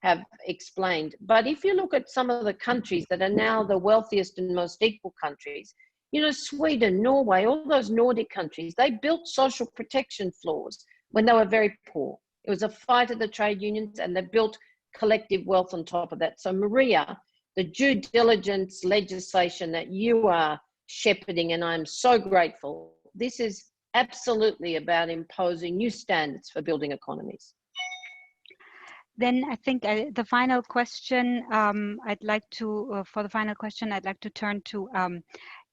have explained. But if you look at some of the countries that are now the wealthiest and most equal countries, you know, Sweden, Norway, all those Nordic countries, they built social protection floors when they were very poor. It was a fight of the trade unions, and they built collective wealth on top of that. So Maria, the due diligence legislation that you are shepherding, and I'm so grateful, this is absolutely about imposing new standards for building economies. Then I think the final question, I'd like to turn to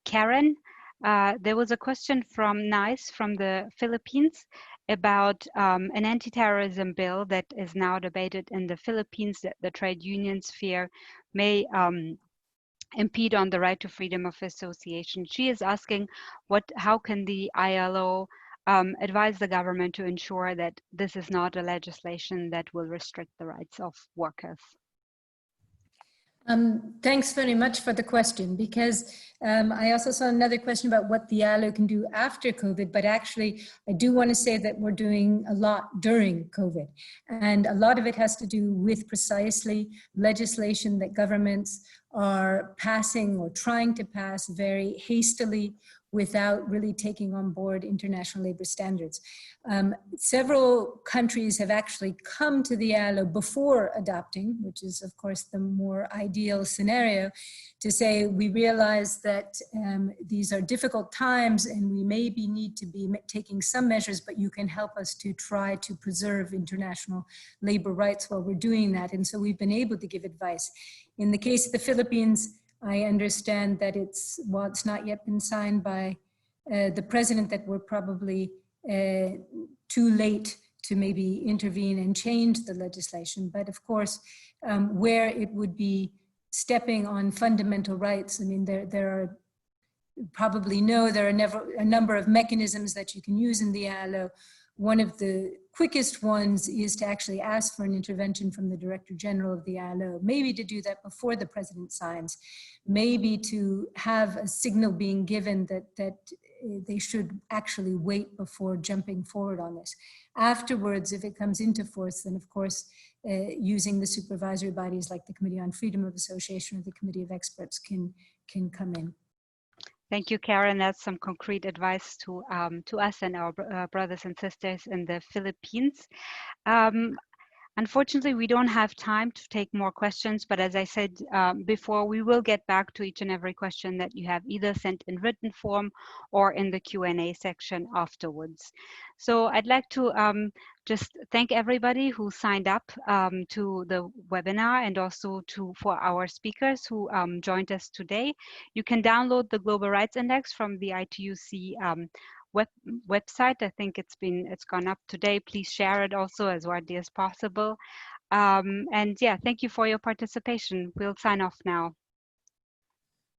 Karen. There was a question from NICE from the Philippines about an anti-terrorism bill that is now debated in the Philippines that the trade unions fear may impede on the right to freedom of association. She is asking how can the ILO advise the government to ensure that this is not a legislation that will restrict the rights of workers? Thanks very much for the question, because I also saw another question about what the ILO can do after COVID, but actually I do want to say that we're doing a lot during COVID. And a lot of it has to do with precisely legislation that governments are passing or trying to pass very hastily without really taking on board international labor standards. Several countries have actually come to the ILO before adopting, which is of course the more ideal scenario, to say we realize that these are difficult times and we maybe need to be taking some measures, but you can help us to try to preserve international labor rights while we're doing that. And so we've been able to give advice. In the case of the Philippines, I understand that while it's not yet been signed by the president, that we're probably too late to maybe intervene and change the legislation. But of course, where it would be stepping on fundamental rights, I mean, there are, you probably know, there are a number of mechanisms that you can use in the ILO. One of the quickest ones is to actually ask for an intervention from the Director General of the ILO, maybe to do that before the President signs, maybe to have a signal being given that they should actually wait before jumping forward on this. Afterwards, if it comes into force, then of course, using the supervisory bodies like the Committee on Freedom of Association or the Committee of Experts can come in. Thank you, Karen. That's some concrete advice to us and our brothers and sisters in the Philippines. Unfortunately, we don't have time to take more questions, but as I said before, we will get back to each and every question that you have either sent in written form or in the Q&A section afterwards. So I'd like to just thank everybody who signed up to the webinar, and also for our speakers who joined us today. You can download the Global Rights Index from the ITUC website. I think it's gone up today. Please share it also as widely as possible. And yeah, thank you for your participation. We'll sign off now.